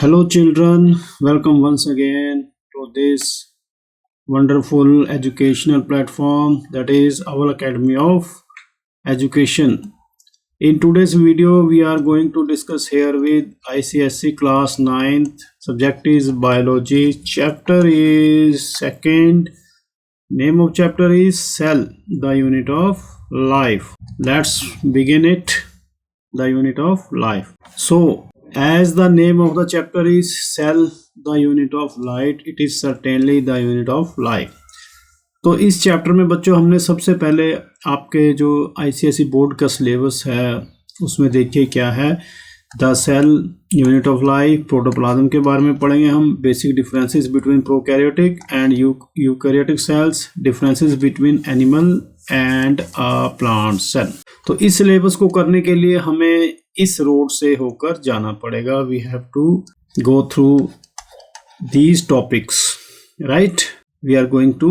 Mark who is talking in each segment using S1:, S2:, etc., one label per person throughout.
S1: Hello, children. Welcome once again to this wonderful educational platform that is our Academy of Education. In today's video, we are going to discuss here with ICSE class 9th. Subject is biology. Chapter is second. Name of chapter is cell, the unit of life. Let's begin it. The unit of life. So, as the name of the chapter is cell, the unit of light, it is certainly the unit of life. तो इस chapter में बच्चों हमने सबसे पहले आपके जो ICSE board का सिलेबस है उसमें देखिए क्या है। The cell, unit of life, protoplasm के बारे में पढ़ेंगे हम। Basic differences between prokaryotic and eukaryotic cells, differences between animal and plant cell. तो इस सिलेबस को करने के लिए हमें इस रोड से होकर जाना पड़ेगा। We have to go through these topics, right. We are going to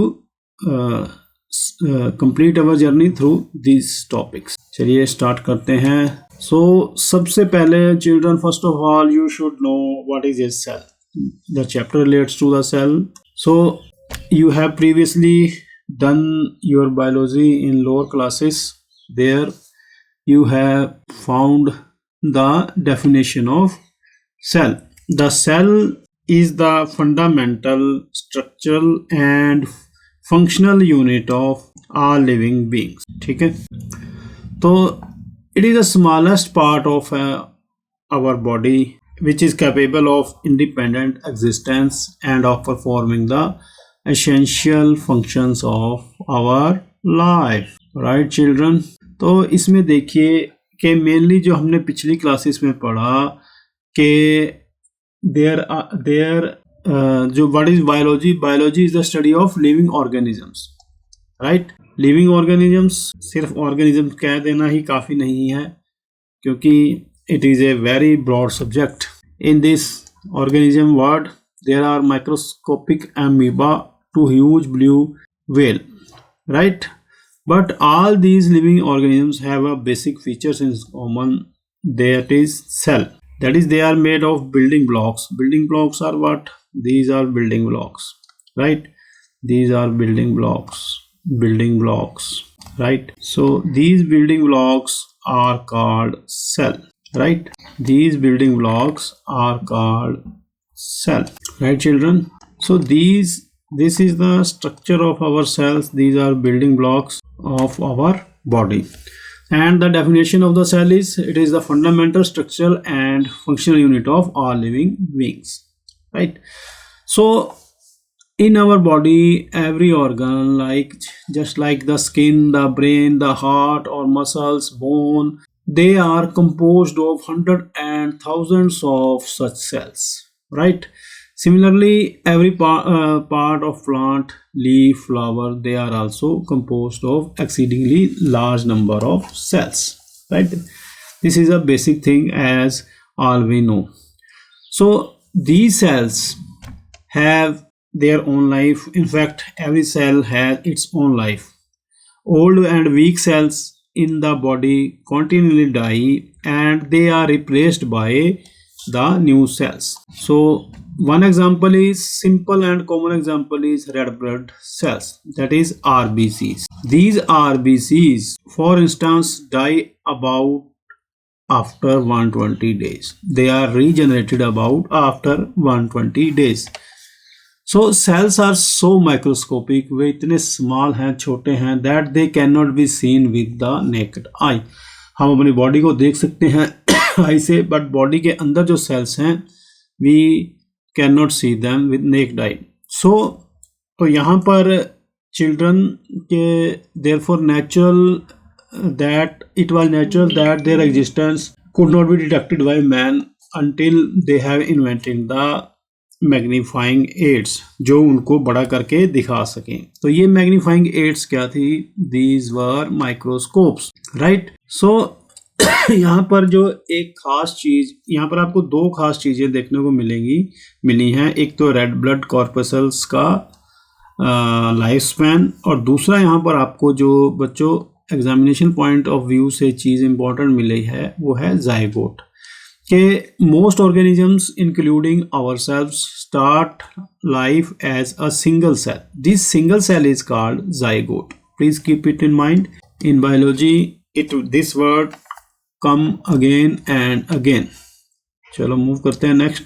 S1: complete our journey through these topics. चलिए स्टार्ट करते हैं। सो सबसे पहले children, first of all you should know what is a cell. The chapter relates to the cell. So you have previously done your biology in lower classes. There you have found the definition of cell. The cell is the fundamental, structural and functional unit of all living beings. ठीक है, तो it is the smallest part of our body which is capable of independent existence and of performing the essential functions of our life, right children। तो इसमें देखिए कि mainly जो हमने पिछली क्लासेस में पढ़ा कि देयर जो what is biology. Biology is the study of living organisms, right. Living organisms, सिर्फ ऑर्गेनिज्म कह देना ही काफ़ी नहीं है क्योंकि it is a very broad subject. In this organism word there are microscopic amoeba to huge blue whale, right? But all these living organisms have a basic features in common, that is cell. That is, they are made of building blocks. Building blocks are what? These are building blocks, right? These are building blocks, right? So these building blocks are called cell, right? These building blocks are called cell, right children? So this is the structure of our cells. These are building blocks of our body, and the definition of the cell is, it is the fundamental, structural and functional unit of all living beings, right? So in our body, every organ, like just like the skin, the brain, the heart or muscles, bone, they are composed of hundreds and thousands of such cells, right? Similarly, every part of plant, leaf, flower, they are also composed of exceedingly large number of cells, right? This is a basic thing as all we know. So these cells have their own life. In fact, every cell has its own life. Old and weak cells in the body continually die and they are replaced by the new cells. So one example is, simple and common example is red blood cells, that is RBCs. These RBCs, for instance, die about after 120 days. They are regenerated about after 120 days. So cells are so microscopic, वे इतने small हैं, छोटे हैं, that they cannot be seen with the naked eye. हम अपनी body को देख सकते हैं आई से, बट बॉडी के अंदर जो सेल्स हैं we can not see them with naked eye. So तो यहाँ पर चिल्ड्रन के therefore natural that it was natural that their existence could not be detected by man until they have invented the magnifying aids, जो उनको बड़ा करके दिखा सकें। तो ये मैग्नीफाइंग एड्स क्या थी? These were microscopes, right. So यहाँ पर जो एक खास चीज, यहाँ पर आपको दो खास चीजें देखने को मिली हैं। एक तो रेड ब्लड कॉर्पसल्स का लाइफ स्पैन, और दूसरा यहाँ पर आपको जो बच्चों एग्जामिनेशन पॉइंट ऑफ व्यू से चीज इंपॉर्टेंट मिली है वो है जाइगोट। कि most organisms including ourselves start life as a single cell. This single cell is called zygote. Please keep it in mind. In biology, this word come again and again. चलो move करते हैं next.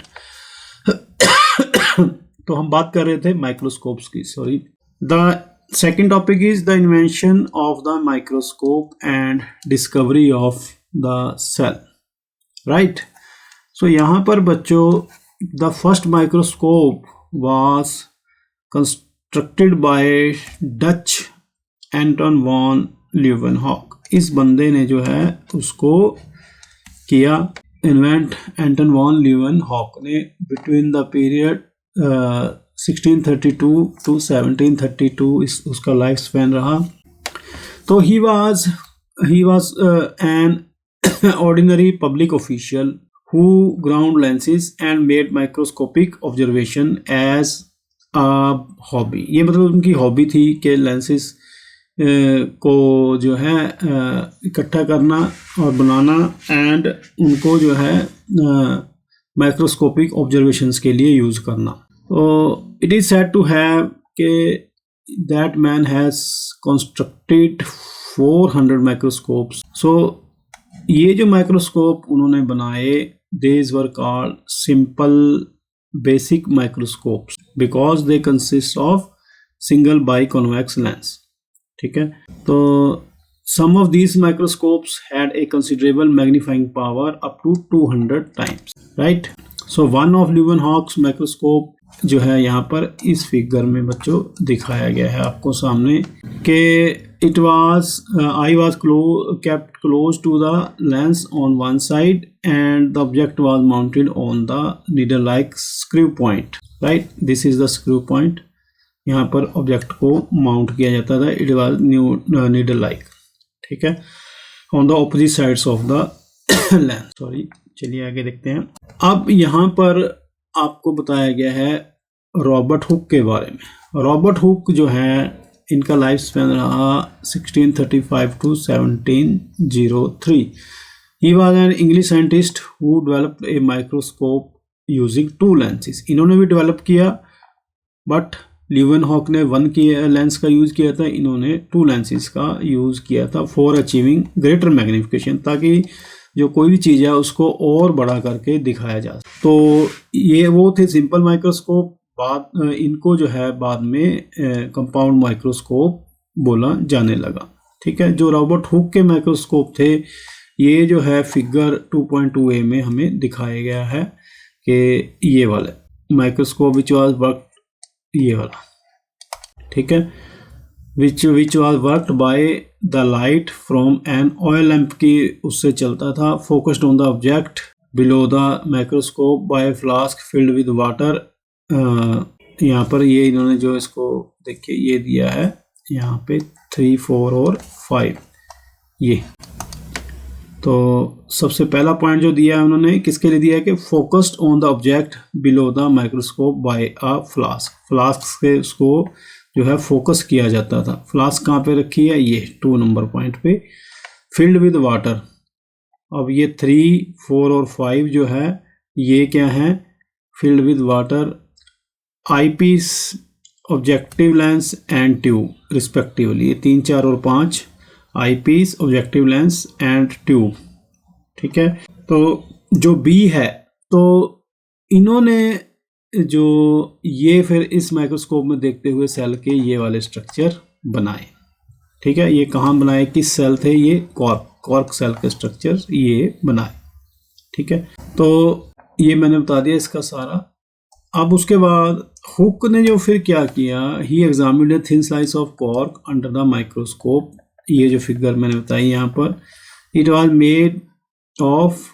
S1: तो हम बात कर रहे थे microscopes की. Sorry. The second topic is the invention of the microscope and discovery of the cell. Right. So यहाँ पर बच्चों the first microscope was constructed by Dutch Anton van Leeuwenhoek. इस बंदे ने जो है उसको किया इन्वेंट एंटन वॉन ल्यूवेनहॉक ने बिटवीन द पीरियड 1632 टू 1732 उसका लाइफ स्पैन रहा. तो he was an ordinary public official who ground lenses and made microscopic observation as a hobby. ये मतलब उनकी हॉबी थी कि लेंसेज को जो है इकट्ठा करना और बनाना एंड उनको जो है माइक्रोस्कोपिक ऑब्जर्वेशंस के लिए यूज़ करना. तो it is said to have के that man has constructed 400 microscopes. So ये जो माइक्रोस्कोप उन्होंने बनाए these were called simple basic microscopes because they consist of single biconvex lens. ठीक है. तो some of these microscopes had a considerable magnifying power up to 200 times. Right. So one of Leeuwenhoek's microscope जो है यहाँ पर इस figure में बच्चों दिखाया गया है आपको सामने कि it was eye was kept close to the lens on one side and the object was mounted on the needle like screw point. Right. This is the screw point. यहाँ पर ऑब्जेक्ट को माउंट किया जाता था. it was needle like. ठीक है. on the opposite sides of the lens. Sorry. चलिए आगे देखते हैं. अब यहाँ पर आपको बताया गया है रॉबर्ट हुक के बारे में. रॉबर्ट हुक जो है इनका लाइफ स्पैन रहा 1635 to 1703. He was an English scientist who developed a microscope using 2 lenses. इन्होंने भी डेवलप किया बट ल्यूवेनहॉक ने 1 की लेंस का यूज़ किया था. इन्होंने 2 लेंसेज का यूज़ किया था फॉर अचीविंग ग्रेटर मैग्निफिकेशन, ताकि जो कोई भी चीज़ है उसको और बड़ा करके दिखाया जा. तो ये वो थे सिंपल माइक्रोस्कोप. बाद इनको जो है बाद में कंपाउंड माइक्रोस्कोप बोला जाने लगा. ठीक है. जो रॉबर्ट हुक के माइक्रोस्कोप थे ये जो है फिगर 2.2a में हमें दिखाया गया है कि ये वाला माइक्रोस्कोप विच वाज वर्क, ये वाला. ठीक है. Which was worked by the light from an oil lamp की उससे चलता था. Focused on the object below the microscope by flask filled with water. यहाँ पर ये इन्होंने जो इसको देखिए ये दिया है यहाँ पे 3, 4 और 5. ये तो सबसे पहला पॉइंट जो दिया है उन्होंने किसके लिए दिया है कि focused on the object below the microscope by a flask. Flask से उसको जो है फोकस किया जाता था. फ्लास्क कहाँ पे रखी है? ये 2 नंबर पॉइंट पे. Field with water. अब ये 3, 4 और 5 जो है ये क्या है? Field with water, eyepiece, objective lens and tube respectively. ये 3, 4 और 5 eyepiece, objective lens and tube. ठीक है. तो जो बी है तो इन्होंने जो ये फिर इस माइक्रोस्कोप में देखते हुए सेल के ये वाले स्ट्रक्चर बनाए. ठीक है. ये कहाँ बनाए? किस सेल थे ये? कॉर्क सेल के स्ट्रक्चर ये बनाए. ठीक है. तो ये मैंने बता दिया इसका सारा. अब उसके बाद हुक ने जो फिर क्या किया, he examined a thin slice of cork under the microscope. ये जो फिगर मैंने बताई यहाँ पर, it was made of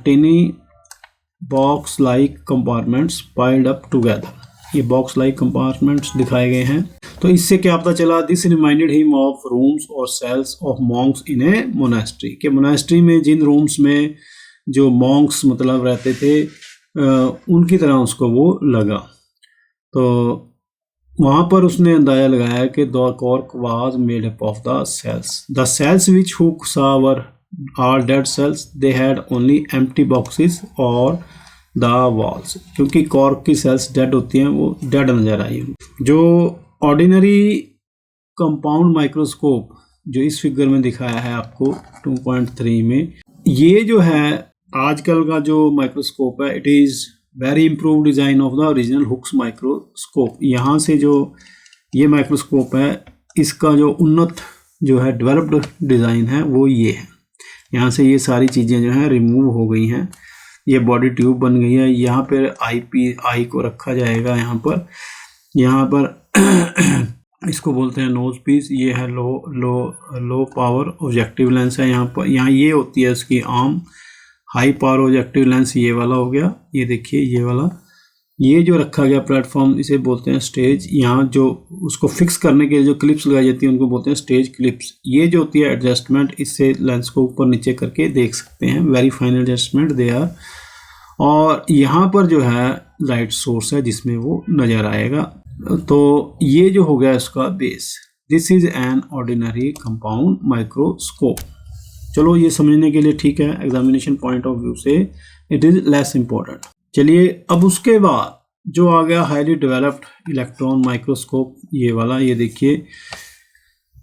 S1: tiny box like compartments piled up together. ये बॉक्स लाइक कंपार्टमेंट्स दिखाए गए हैं. तो इससे क्या पता चला? This reminded him of rooms और cells of monks in a monastery. के मोनेस्ट्री में जिन रूम्स में जो मॉन्क्स मतलब रहते थे उनकी तरह उसको वो लगा. तो वहाँ पर उसने अंदाजा लगाया कि the cork was made up of the cells. The cells which Hooke saw were all dead cells, they had only empty boxes or the walls. क्योंकि कॉर्क की सेल्स डेड होती हैं, वो डेड नजर आई। जो ऑर्डिनरी कंपाउंड माइक्रोस्कोप जो इस figure में दिखाया है आपको 2.3 में, ये जो है आजकल का जो माइक्रोस्कोप है, it is very improve design of the original Hooke's microscope. यहाँ से जो ये माइक्रोस्कोप है, इसका जो उन्नत जो है डेवलप्ड डिज़ाइन है वो ये है। यहाँ से ये सारी चीज़ें जो हैं रिमूव हो गई हैं, ये बॉडी ट्यूब बन गई है। यहाँ पर आई को रखा जाएगा, यहाँ पर इसको बोलते हैं नोज पीस। ये है लो पावर ऑब्जेक्टिव लेंस है। यहाँ ये होती है इसकी arm. High power objective lens ये वाला हो गया, ये देखिए ये वाला। ये जो रखा गया प्लेटफॉर्म, इसे बोलते हैं स्टेज। यहाँ जो उसको फिक्स करने के लिए जो क्लिप्स लगाई जाती है उनको बोलते हैं स्टेज क्लिप्स। ये जो होती है एडजस्टमेंट, इससे लेंस को ऊपर नीचे करके देख सकते हैं, very fine adjustment they are. और यहाँ पर जो है लाइट सोर्स है जिसमें वो नज़र आएगा। तो ये जो हो गया इसका base. This is an ordinary compound microscope. चलो ये समझने के लिए ठीक है, एग्जामिनेशन पॉइंट ऑफ व्यू से इट इज लेस इम्पोर्टेंट। चलिए अब उसके बाद जो आ गया हाईली डेवलप्ड इलेक्ट्रॉन माइक्रोस्कोप, ये वाला। ये देखिए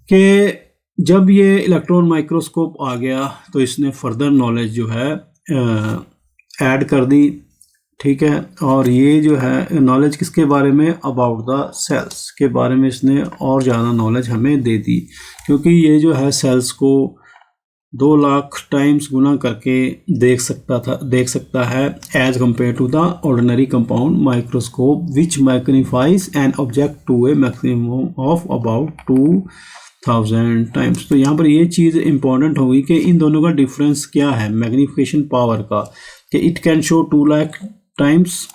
S1: कि जब ये इलेक्ट्रॉन माइक्रोस्कोप आ गया तो इसने फर्दर नॉलेज जो है ऐड कर दी, ठीक है। और ये जो है नॉलेज किसके बारे में, अबाउट द सेल्स के बारे में इसने और ज़्यादा नॉलेज हमें दे दी। क्योंकि ये जो है सेल्स को 2 लाख टाइम्स गुना करके देख सकता है as compare to the ordinary compound microscope which magnifies an object to a maximum of about 2000 times. तो यहाँ पर ये चीज़ इंपॉर्टेंट होगी कि इन दोनों का डिफरेंस क्या है मैग्नीफिकेशन पावर का, कि it can show 2 lakh times,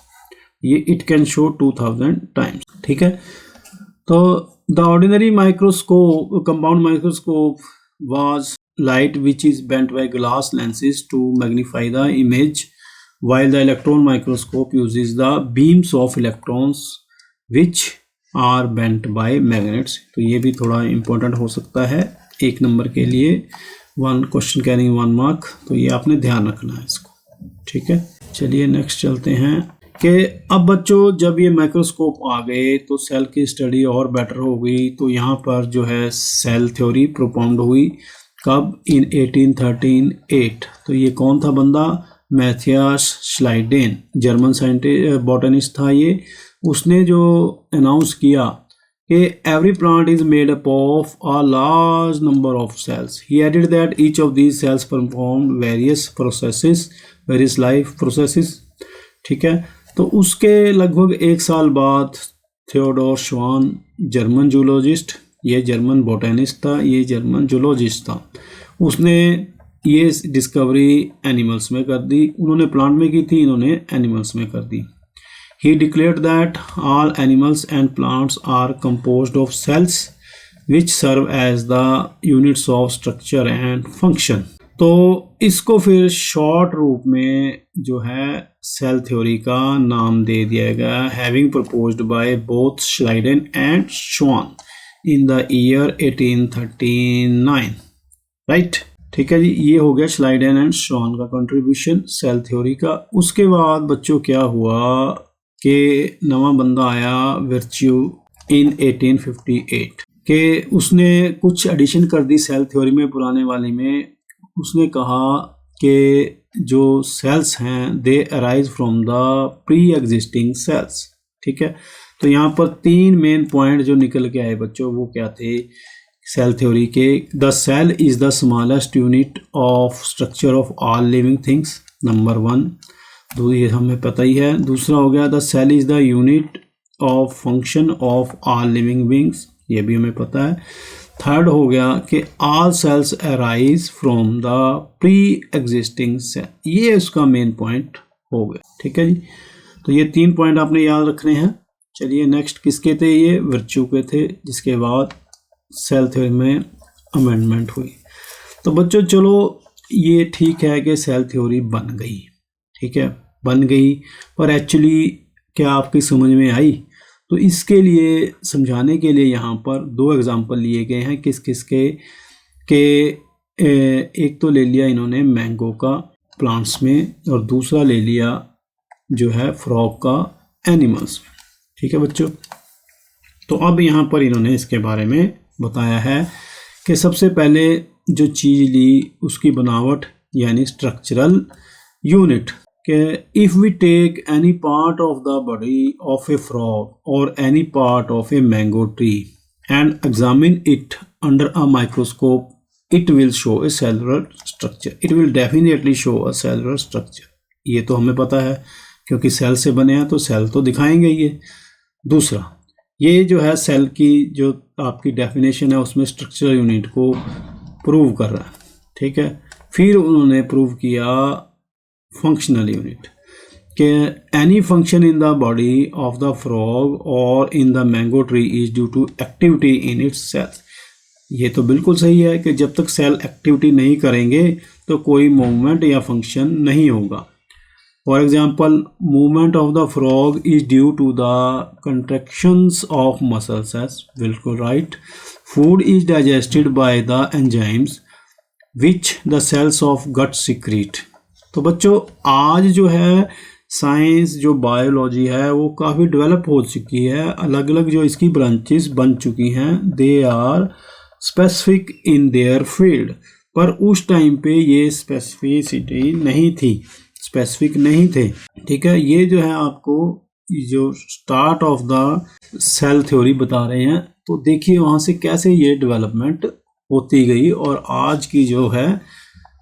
S1: ये इट कैन शो 2000 टाइम्स, ठीक है। तो the ordinary microscope compound microscope was light which is bent by glass lenses to magnify the image, while the electron microscope uses the beams of electrons which are bent by magnets। तो ये भी थोड़ा important हो सकता है 1 number के लिए, 1 question carrying 1 mark. तो ये आपने ध्यान रखना है इसको, ठीक है। चलिए नेक्स्ट चलते हैं कि अब बच्चों जब ये माइक्रोस्कोप आ गए तो सेल की स्टडी और बेटर हो गई। तो यहाँ पर जो है सेल थ्योरी प्रोपाउंड हुई, कब, इन 1838। तो ये कौन था बंदा, Matthias Schleiden, German scientist botanist था ये। उसने जो अनाउंस किया कि every plant is made up of a large number of cells. He added that each of these cells perform various life processes, ठीक है। तो उसके लगभग 1 साल बाद थियोडोर श्वान, जर्मन जूलॉजिस्ट, ये जर्मन बोटेनिस्ट था, ये जर्मन जूलॉजिस्ट था, उसने ये डिस्कवरी एनिमल्स में कर दी। उन्होंने प्लांट में की थी, इन्होंने एनिमल्स में कर दी। He declared that all animals and plants are composed of cells which serve as the units of structure and function. तो इसको फिर शॉर्ट रूप में जो है सेल थ्योरी का नाम दे दिया गया, having proposed by both Schleiden and Schwann in the year 1839, right, ठीक है जी। ये हो गया श्लाइडेन एंड श्वान का कंट्रीब्यूशन सेल थ्योरी का। उसके बाद बच्चों क्या हुआ कि नवा बंदा आया वर्च्यू इन 1858 के उसने कुछ एडिशन कर दी सेल थ्योरी में, पुराने वाले में। उसने कहा कि जो सेल्स हैं दे arise from the pre existing cells, ठीक है। तो यहाँ पर 3 मेन पॉइंट जो निकल के आए बच्चों, वो क्या थे सेल थ्योरी के। The cell is the smallest unit of structure of all living things, number 1, ये हमें पता ही है। दूसरा हो गया the cell is the unit of function of all living beings, ये भी हमें पता है। थर्ड हो गया कि all cells arise from the pre existing cell, ये उसका मेन पॉइंट हो गया, ठीक है जी। तो ये 3 पॉइंट आपने याद रखने हैं। चलिए नेक्स्ट किसके थे, ये वर्च्यू के थे, जिसके बाद सेल थ्योरी में अमेंडमेंट हुई। तो बच्चों चलो ये ठीक है कि सेल थ्योरी बन गई, ठीक है, बन गई, पर एक्चुअली क्या आपकी समझ में आई? तो इसके लिए समझाने के लिए यहाँ पर 2 एग्जाम्पल लिए गए हैं, किस किस के एक तो ले लिया इन्होंने मैंगो का प्लांट्स में और दूसरा ले लिया जो है फ्रॉग का एनिमल्स में। ठीक है बच्चों, तो अब यहाँ पर इन्होंने इसके बारे में बताया है कि सबसे पहले जो चीज़ ली उसकी बनावट यानी स्ट्रक्चरल यूनिट के if we take any part of the body of a frog और any part of a mango tree and examine it under a microscope it will show a cellular structure, it will definitely show a cellular structure. ये तो हमें पता है क्योंकि cell से बने हैं तो सेल तो दिखाएंगे ये। दूसरा, ये जो है सेल की जो आपकी डेफिनेशन है उसमें स्ट्रक्चरल यूनिट को प्रूव कर रहा है। ठीक है, फिर उन्होंने प्रूव किया फंक्शनल यूनिट कि any function in the body of the frog और in the mango tree is due to activity in its cells. ये तो बिल्कुल सही है कि जब तक सेल एक्टिविटी नहीं करेंगे तो कोई मूवमेंट या फंक्शन नहीं होगा। For example, movement of the frog is due to the contractions of muscle cells, बिल्कुल right. Food is digested by the enzymes which the cells of gut secrete. तो बच्चों आज जो है साइंस जो बायोलॉजी है वो काफ़ी डेवलप हो चुकी है, अलग अलग जो इसकी ब्रांचेस बन चुकी हैं, they are specific in their field. पर उस टाइम पे ये स्पेसिफिसिटी नहीं थी, स्पेसिफिक नहीं थे। ठीक है, ये जो है आपको जो start of the cell theory बता रहे हैं, तो देखिए वहाँ से कैसे ये डेवलपमेंट होती गई और आज की जो है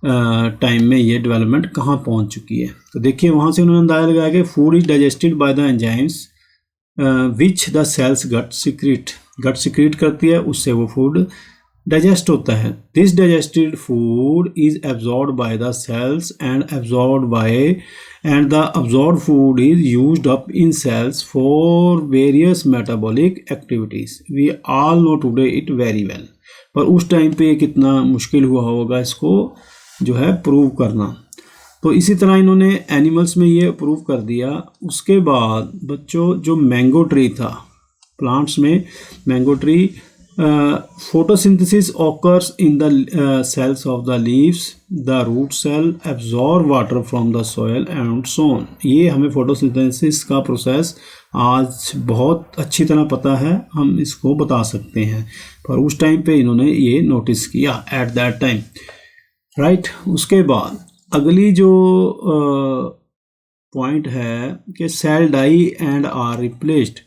S1: टाइम में ये डेवलपमेंट कहाँ पहुँच चुकी है। तो देखिए वहाँ से उन्होंने अंदाजा लगाया कि food is digested by the enzymes which the cells gut secrete करती है, उससे वो फूड डाइजेस्ट होता है। This digested food is absorbed by the cells and the absorbed food is used up in cells for various metabolic activities. We all know today it very well. पर उस time पे कितना मुश्किल हुआ होगा इसको जो है प्रूव करना। तो इसी तरह इन्होंने एनिमल्स में ये प्रूव कर दिया। उसके बाद बच्चों जो मैंगो ट्री था, प्लांट्स में mango tree, photosynthesis occurs in the cells of the leaves, the root cell absorb water from the soil and so on। ये हमें photosynthesis का प्रोसेस आज बहुत अच्छी तरह पता है, हम इसको बता सकते हैं, पर उस टाइम पे इन्होंने ये नोटिस किया एट दैट टाइम, राइट। उसके बाद अगली जो पॉइंट है कि cell die and are replaced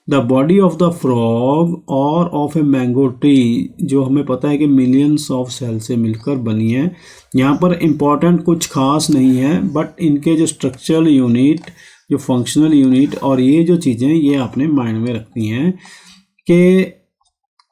S1: the body of the frog और ऑफ ए मैंगो ट्री, जो हमें पता है कि मिलियंस ऑफ सेल से मिलकर बनी है। यहाँ पर इम्पॉर्टेंट कुछ खास नहीं है, बट इनके जो स्ट्रक्चरल यूनिट, जो फंक्शनल यूनिट और ये जो चीज़ें ये आपने माइंड में रखती हैं कि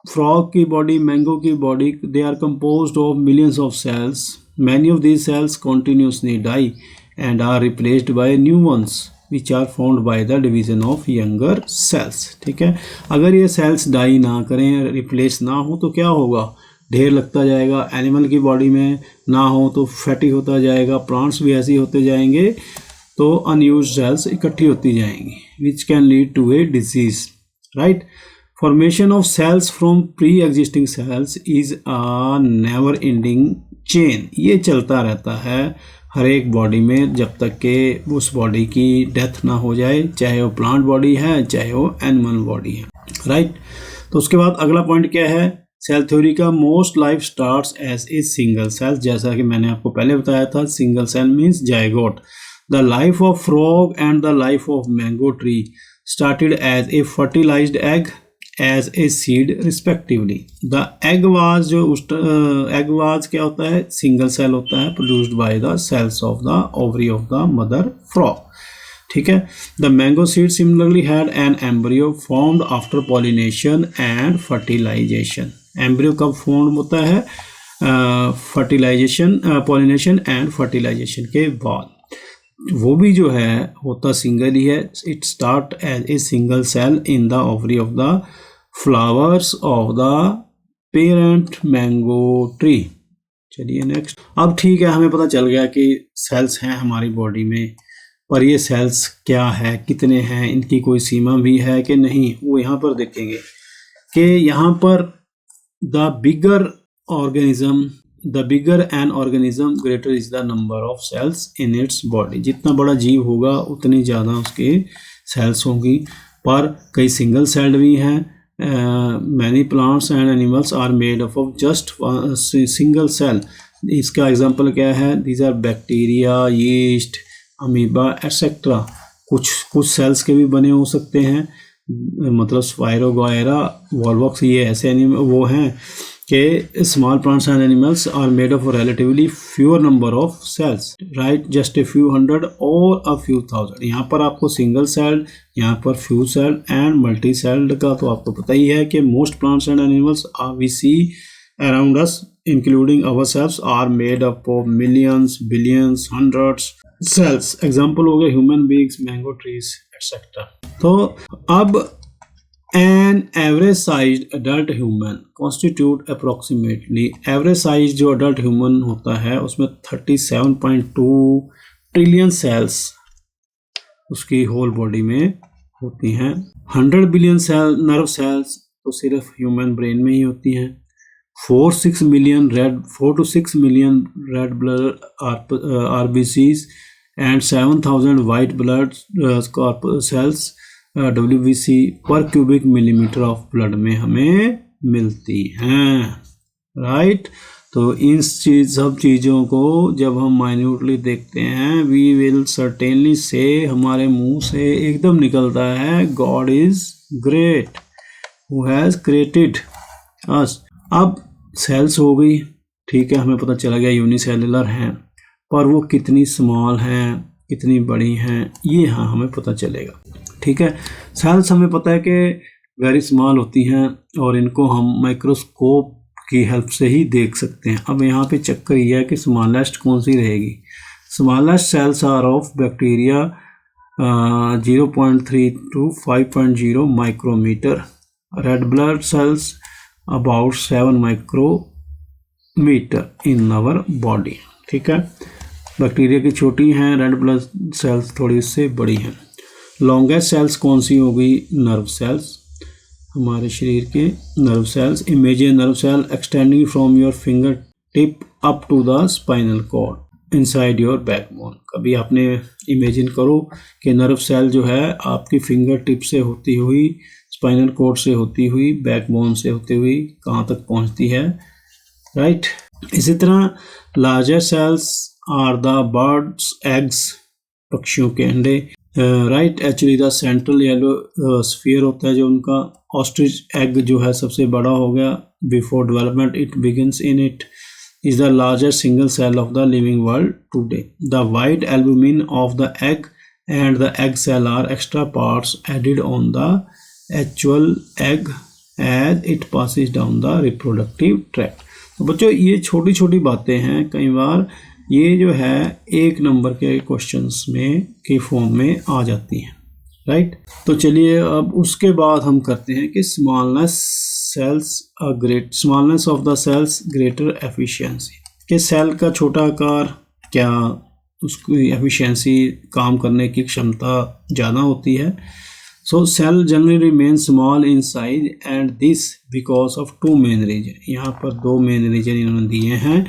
S1: फ्रॉग की बॉडी, मैंगो की body, they are composed of millions of cells. Many of these cells continuously die and are replaced by new ones which are formed by the division of younger cells। ठीक है, अगर ये sales die ना करें, replace ना हो तो क्या होगा, ढेर लगता जाएगा। एनिमल की बॉडी में ना हो तो फैटी होता जाएगा, प्लांट्स भी ऐसे ही होते जाएंगे, तो अनयूज्ड सेल्स इकट्ठी होती जाएंगी which can lead to a disease, right। formation of cells from pre-existing cells is a never ending chain। ये चलता रहता है हर एक बॉडी में जब तक कि उस बॉडी की डेथ ना हो जाए, चाहे वो प्लांट बॉडी है चाहे वो एनिमल बॉडी है, राइट। तो उसके बाद अगला पॉइंट क्या है सेल थ्योरी का, most life starts as a single cell. जैसा कि मैंने आपको पहले बताया था, single cell means zygote. The life of frog and the life of mango tree started as a fertilised egg as a seed respectively. The egg was, जो egg was क्या होता है, सिंगल सेल होता है, produced by the cells of the ovary of the mother frog. ठीक है, the mango seed similarly had an embryo formed after pollination and fertilisation. Embryo कब form होता है, फर्टिलाइजेशन, पॉलिनेशन एंड फर्टिलाइजेशन के बाद, वो भी जो है होता सिंगल ही है। It start as a single cell in the ovary of the flowers of the parent mango tree. चलिए नेक्स्ट। अब ठीक है, हमें पता चल गया कि सेल्स हैं हमारी बॉडी में, पर ये सेल्स क्या है, कितने हैं, इनकी कोई सीमा भी है कि नहीं, वो यहाँ पर देखेंगे कि यहाँ पर the bigger organism the bigger an organism greater is the number of cells in its body. जितना बड़ा जीव होगा उतनी ज़्यादा उसके सेल्स होंगी, पर कई सिंगल सेल्ड भी हैं। Many plants and animals are made up of just single cell. इसका एग्जांपल क्या है? These are bacteria, yeast, amoeba etcetera. कुछ सेल्स के भी बने हो सकते हैं, मतलब स्पाइरो वगैरह, वॉलवॉक्स, ये ऐसे वो हैं कि small plants and animals are made of relatively fewer number of cells, right, just a few hundred और अ फ्यू थाउजेंड। यहाँ पर आपको सिंगल सेल्ड, यहाँ पर few celled and multi celled का तो आपको पता ही है कि most plants and animals we see around us including ourselves are made up of millions, billions, hundreds cells. Example हो गए human beings, mango trees etcetera. तो अब an average size adult human constitute approximately, average size जो adult human होता है उसमें 37.2 trillion cells उसकी whole body में होती हैं। 100 बिलियन सेल नर्व सेल्स तो सिर्फ ह्यूमन ब्रेन में ही होती हैं। 4 to 6 million red blood RBCs and 7,000 white blood cells WBC पर क्यूबिक मिलीमीटर ऑफ ब्लड में हमें मिलती हैं, राइट। तो इन सब चीज़ों को जब हम माइन्यूटली देखते हैं, वी विल सर्टेनली से, हमारे मुंह से एकदम निकलता है, God is great who has created us. अब सेल्स हो गई, ठीक है, हमें पता चला गया यूनिसेलुलर हैं, पर वो कितनी स्मॉल हैं, कितनी बड़ी हैं, ये हाँ हमें पता चलेगा, ठीक है। सेल्स हमें पता है कि वेरी स्मॉल होती हैं और इनको हम माइक्रोस्कोप की हेल्प से ही देख सकते हैं। अब यहाँ पे चक्कर ये है कि स्मॉलेस्ट कौन सी रहेगी। Smallest cells are of bacteria 0.3 to 5.0 micrometer, red blood cells about 7 micrometer in our body, ठीक है। बैक्टीरिया की छोटी हैं, रेड ब्लड सेल्स थोड़ी इससे बड़ी हैं। लॉन्गेस्ट सेल्स कौन सी हो गई? नर्व सेल्स, हमारे शरीर के nerve cells. Imagine nerve cell extending from your finger tip up to the spinal cord inside your backbone. कभी आपने इमेजिन करो कि नर्व सेल जो है आपकी फिंगर टिप से होती हुई, स्पाइनल कॉर्ड से होती हुई, बैकबोन से होती हुई कहाँ तक पहुँचती है, राइट। इसी तरह larger cells are the birds eggs, पक्षियों के अंडे, right. Actually the central yellow sphere होता है जो उनका। ऑस्ट्रिच एग जो है सबसे बड़ा हो गया। Before development it begins in it is the largest single cell of the living world today. The white albumin of the egg and the egg cell are extra parts added on the actual egg as it passes down the reproductive tract. तो बच्चों ये छोटी छोटी बातें हैं, कई बार ये जो है एक नंबर के क्वेश्चंस में के फॉर्म में आ जाती हैं, राइट। तो चलिए अब उसके बाद हम करते हैं कि smallness of the cells greater efficiency, कि सेल का छोटा आकार क्या उसकी एफिशिएंसी, काम करने की क्षमता ज़्यादा होती है। So cell generally remain small in size and this because of 2 main reason. यहाँ पर 2 मेन रीजन इन्होंने दिए हैं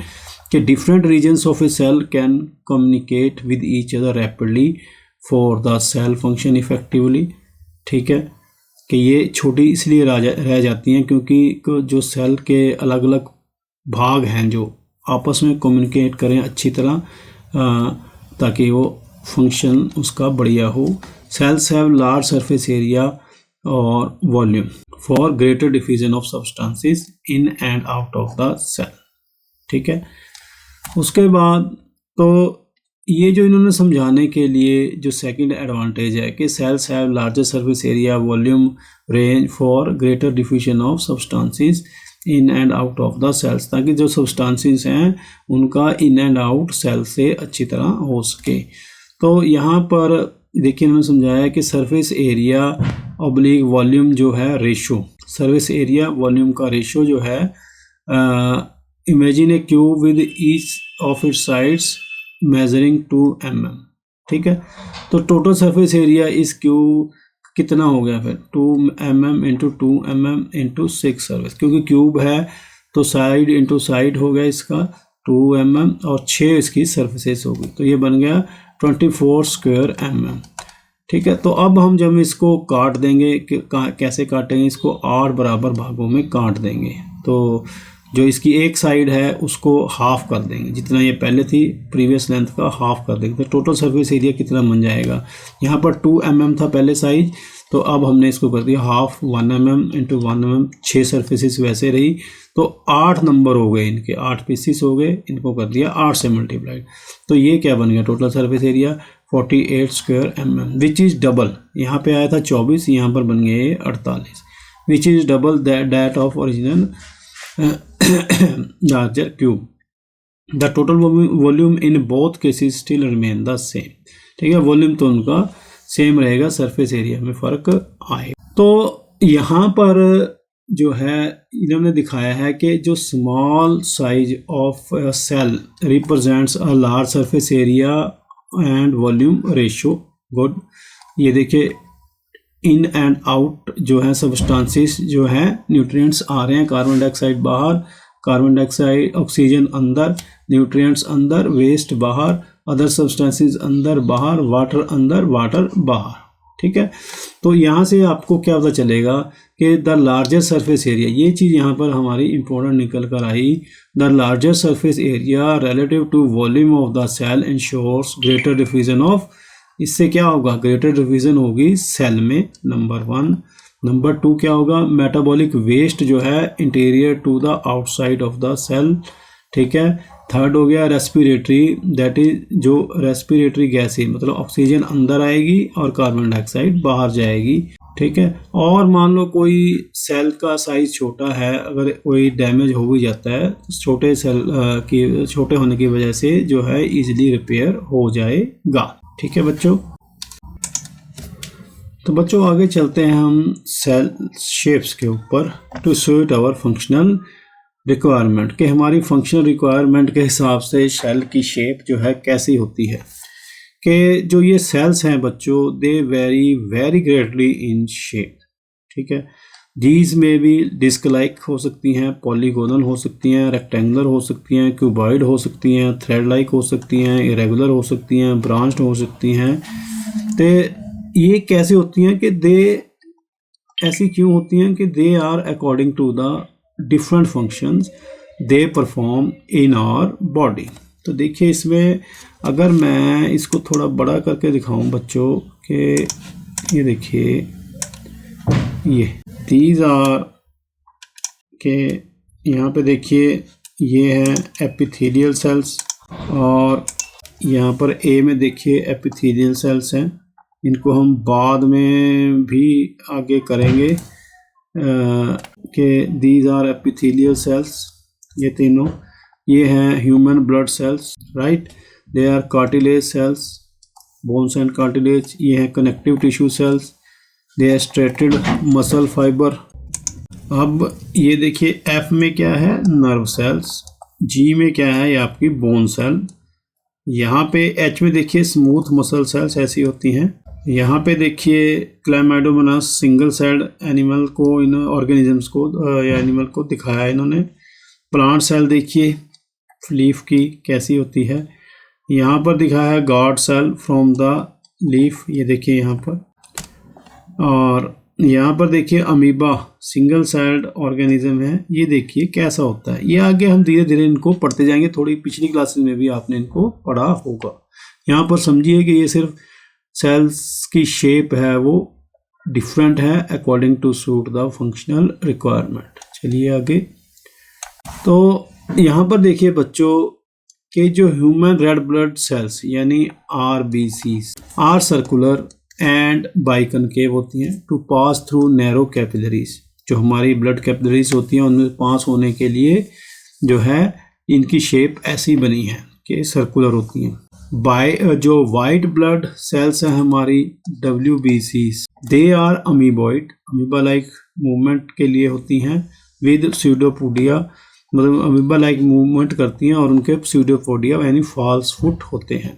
S1: कि different reasons of a cell can communicate with each other rapidly for the cell function effectively, ठीक है। कि ये छोटी इसलिए रह जाती हैं क्योंकि जो सेल के अलग अलग भाग हैं जो आपस में कम्युनिकेट करें अच्छी तरह, ताकि वो फंक्शन उसका बढ़िया हो। Cells have large surface area और volume for greater diffusion of substances in and out of the cell, ठीक है। उसके बाद तो ये जो इन्होंने समझाने के लिए जो सेकंड एडवांटेज है कि cells have larger surface area, volume, range for greater diffusion of substances in and out of the cells, ताकि जो सब्सटेंसेस हैं उनका इन एंड आउट सेल से अच्छी तरह हो सके। तो यहाँ पर देखिए इन्होंने समझाया कि सरफेस एरिया ऑब्लिक वॉल्यूम जो है रेशो, सरफेस एरिया वॉल्यूम का रेशो जो है, imagine A cube with each of its sides measuring 2 mm, ठीक है। तो टोटल सरफेस एरिया इस क्यूब कितना हो गया फिर 2 mm into 2 mm into 6 surface, क्योंकि क्यूब है तो साइड इंटू साइड हो गया इसका 2 mm और 6 इसकी सरफेसेस होगी, तो ये बन गया 24 स्क्वायर mm। ठीक है, तो अब हम जब इसको काट देंगे कैसे काटेंगे, इसको 8 बराबर भागों में काट देंगे। तो जो इसकी एक साइड है उसको हाफ कर देंगे, जितना ये पहले थी प्रीवियस लेंथ का हाफ कर देंगे, तो टोटल सरफेस एरिया कितना बन जाएगा। यहाँ पर 2 mm था पहले साइज, तो अब हमने इसको कर दिया half 1 mm into 1 mm, 6 surfaces वैसे रही, तो 8 नंबर हो गए इनके, 8 पीसीस हो गए, इनको कर दिया 8 से मल्टीप्लाइड। तो ये क्या बन गया total surface area 48 square mm, which is double, यहाँ पे आया था 24, यहाँ पर बन गए 48, which is double that of original larger cube. The total volume in both cases still remain the same. ठीक है, वॉल्यूम तो उनका सेम रहेगा, सरफेस एरिया में फ़र्क आएगा। तो यहाँ पर जो है इन्होंने दिखाया है कि जो small size of cell represents a large surface area and volume ratio. Good, ये देखिए इन एंड आउट जो है सब्सटेंसेस जो है न्यूट्रिएंट्स आ रहे हैं, कार्बन डाइऑक्साइड बाहर, कार्बन डाइऑक्साइड ऑक्सीजन अंदर, न्यूट्रिएंट्स अंदर, वेस्ट बाहर, अदर सब्सटेंसेस अंदर बाहर, वाटर अंदर वाटर बाहर। ठीक है, तो यहाँ से आपको क्या पता चलेगा कि द लार्जेस्ट सरफेस एरिया, ये चीज़ यहाँ पर हमारी इंपॉर्टेंट निकल कर आई, the largest surface area relative to volume of the cell ensures greater diffusion of, इससे क्या होगा ग्रेटर डिफ्यूजन होगी सेल में, नंबर 1। नंबर 2 क्या होगा, मेटाबॉलिक वेस्ट जो है interior to the outside of the cell. ठीक है, थर्ड हो गया रेस्पिरेटरी, दैट इज जो रेस्पिरेटरी गैस है, मतलब ऑक्सीजन अंदर आएगी और कार्बन डाइऑक्साइड बाहर जाएगी। ठीक है, और मान लो कोई सेल का साइज छोटा है, अगर कोई डैमेज हो भी जाता है, छोटे सेल की छोटे होने की वजह से जो है इजीली रिपेयर हो जाएगा। ठीक है बच्चों, तो बच्चों आगे चलते हैं हम सेल शेप्स के ऊपर, to suit our functional requirement, कि हमारी फंक्शनल रिक्वायरमेंट के हिसाब से सेल की शेप जो है कैसी होती है। कि जो ये सेल्स हैं बच्चों, they vary very greatly in shape. ठीक है, दीज में भी डिस्क लाइक हो सकती हैं, पॉलीगोनल हो सकती हैं, रेक्टेंगुलर हो सकती हैं, क्यूबॉइड हो सकती हैं, थ्रेड लाइक हो सकती हैं, इरेगुलर हो सकती हैं, ब्रांच्ड हो सकती हैं। तो ये कैसे होती हैं कि दे ऐसी क्यों होती हैं कि they are according to the different functions they perform in our body. तो देखिए इसमें अगर मैं इसको थोड़ा बड़ा करके दिखाऊं बच्चों के, ये देखिए ये दीज आर के, यहाँ पे देखिए ये है एपिथेलियल सेल्स, और यहाँ पर ए में देखिए एपिथेलियल सेल्स हैं, इनको हम बाद में भी आगे करेंगे कि दीज आर एपिथेलियल सेल्स, ये तीनों, ये हैं human blood cells, right, they are cartilage cells, bones and cartilage, ये हैं connective tissue cells, they are striated muscle fibre. अब ये देखिए एफ में क्या है, नर्व सेल्स, जी में क्या है, ये आपकी बोन सेल, यहाँ पे एच में देखिए स्मूथ मसल सेल्स ऐसी होती हैं, यहाँ पे देखिए क्लैमाइडोमोनास सिंगल सेल्ड एनिमल को, इन ऑर्गेनिजम्स को या एनिमल को दिखाया है इन्होंने। प्लांट सेल देखिए लीफ की कैसी होती है, यहाँ पर दिखाया है guard cell from the leaf, ये देखिए यहाँ पर, और यहाँ पर देखिए अमीबा सिंगल सेल्ड ऑर्गेनिज्म है, ये देखिए कैसा होता है। ये आगे हम धीरे धीरे इनको पढ़ते जाएंगे, थोड़ी पिछली क्लासेस में भी आपने इनको पढ़ा होगा। यहाँ पर समझिए कि ये सिर्फ सेल्स की शेप है वो डिफरेंट है according to suit the functional requirement. चलिए आगे, तो यहाँ पर देखिए बच्चों कि जो ह्यूमन रेड ब्लड सेल्स यानी RBCs are circular and biconcave होती हैं to pass through narrow capillaries. जो हमारी ब्लड कैपिलरीज होती हैं उनमें पास होने के लिए जो है इनकी शेप ऐसी बनी है कि सर्कुलर होती हैं। जो वाइट ब्लड सेल्स हैं हमारी WBCs, they are amoeboid, amoeba like movement के लिए होती हैं, विद स्यूडोपोडिया, मतलब अमीबा लाइक मूवमेंट करती हैं और उनके स्यूडोपोडिया यानी फॉल्स फुट होते हैं।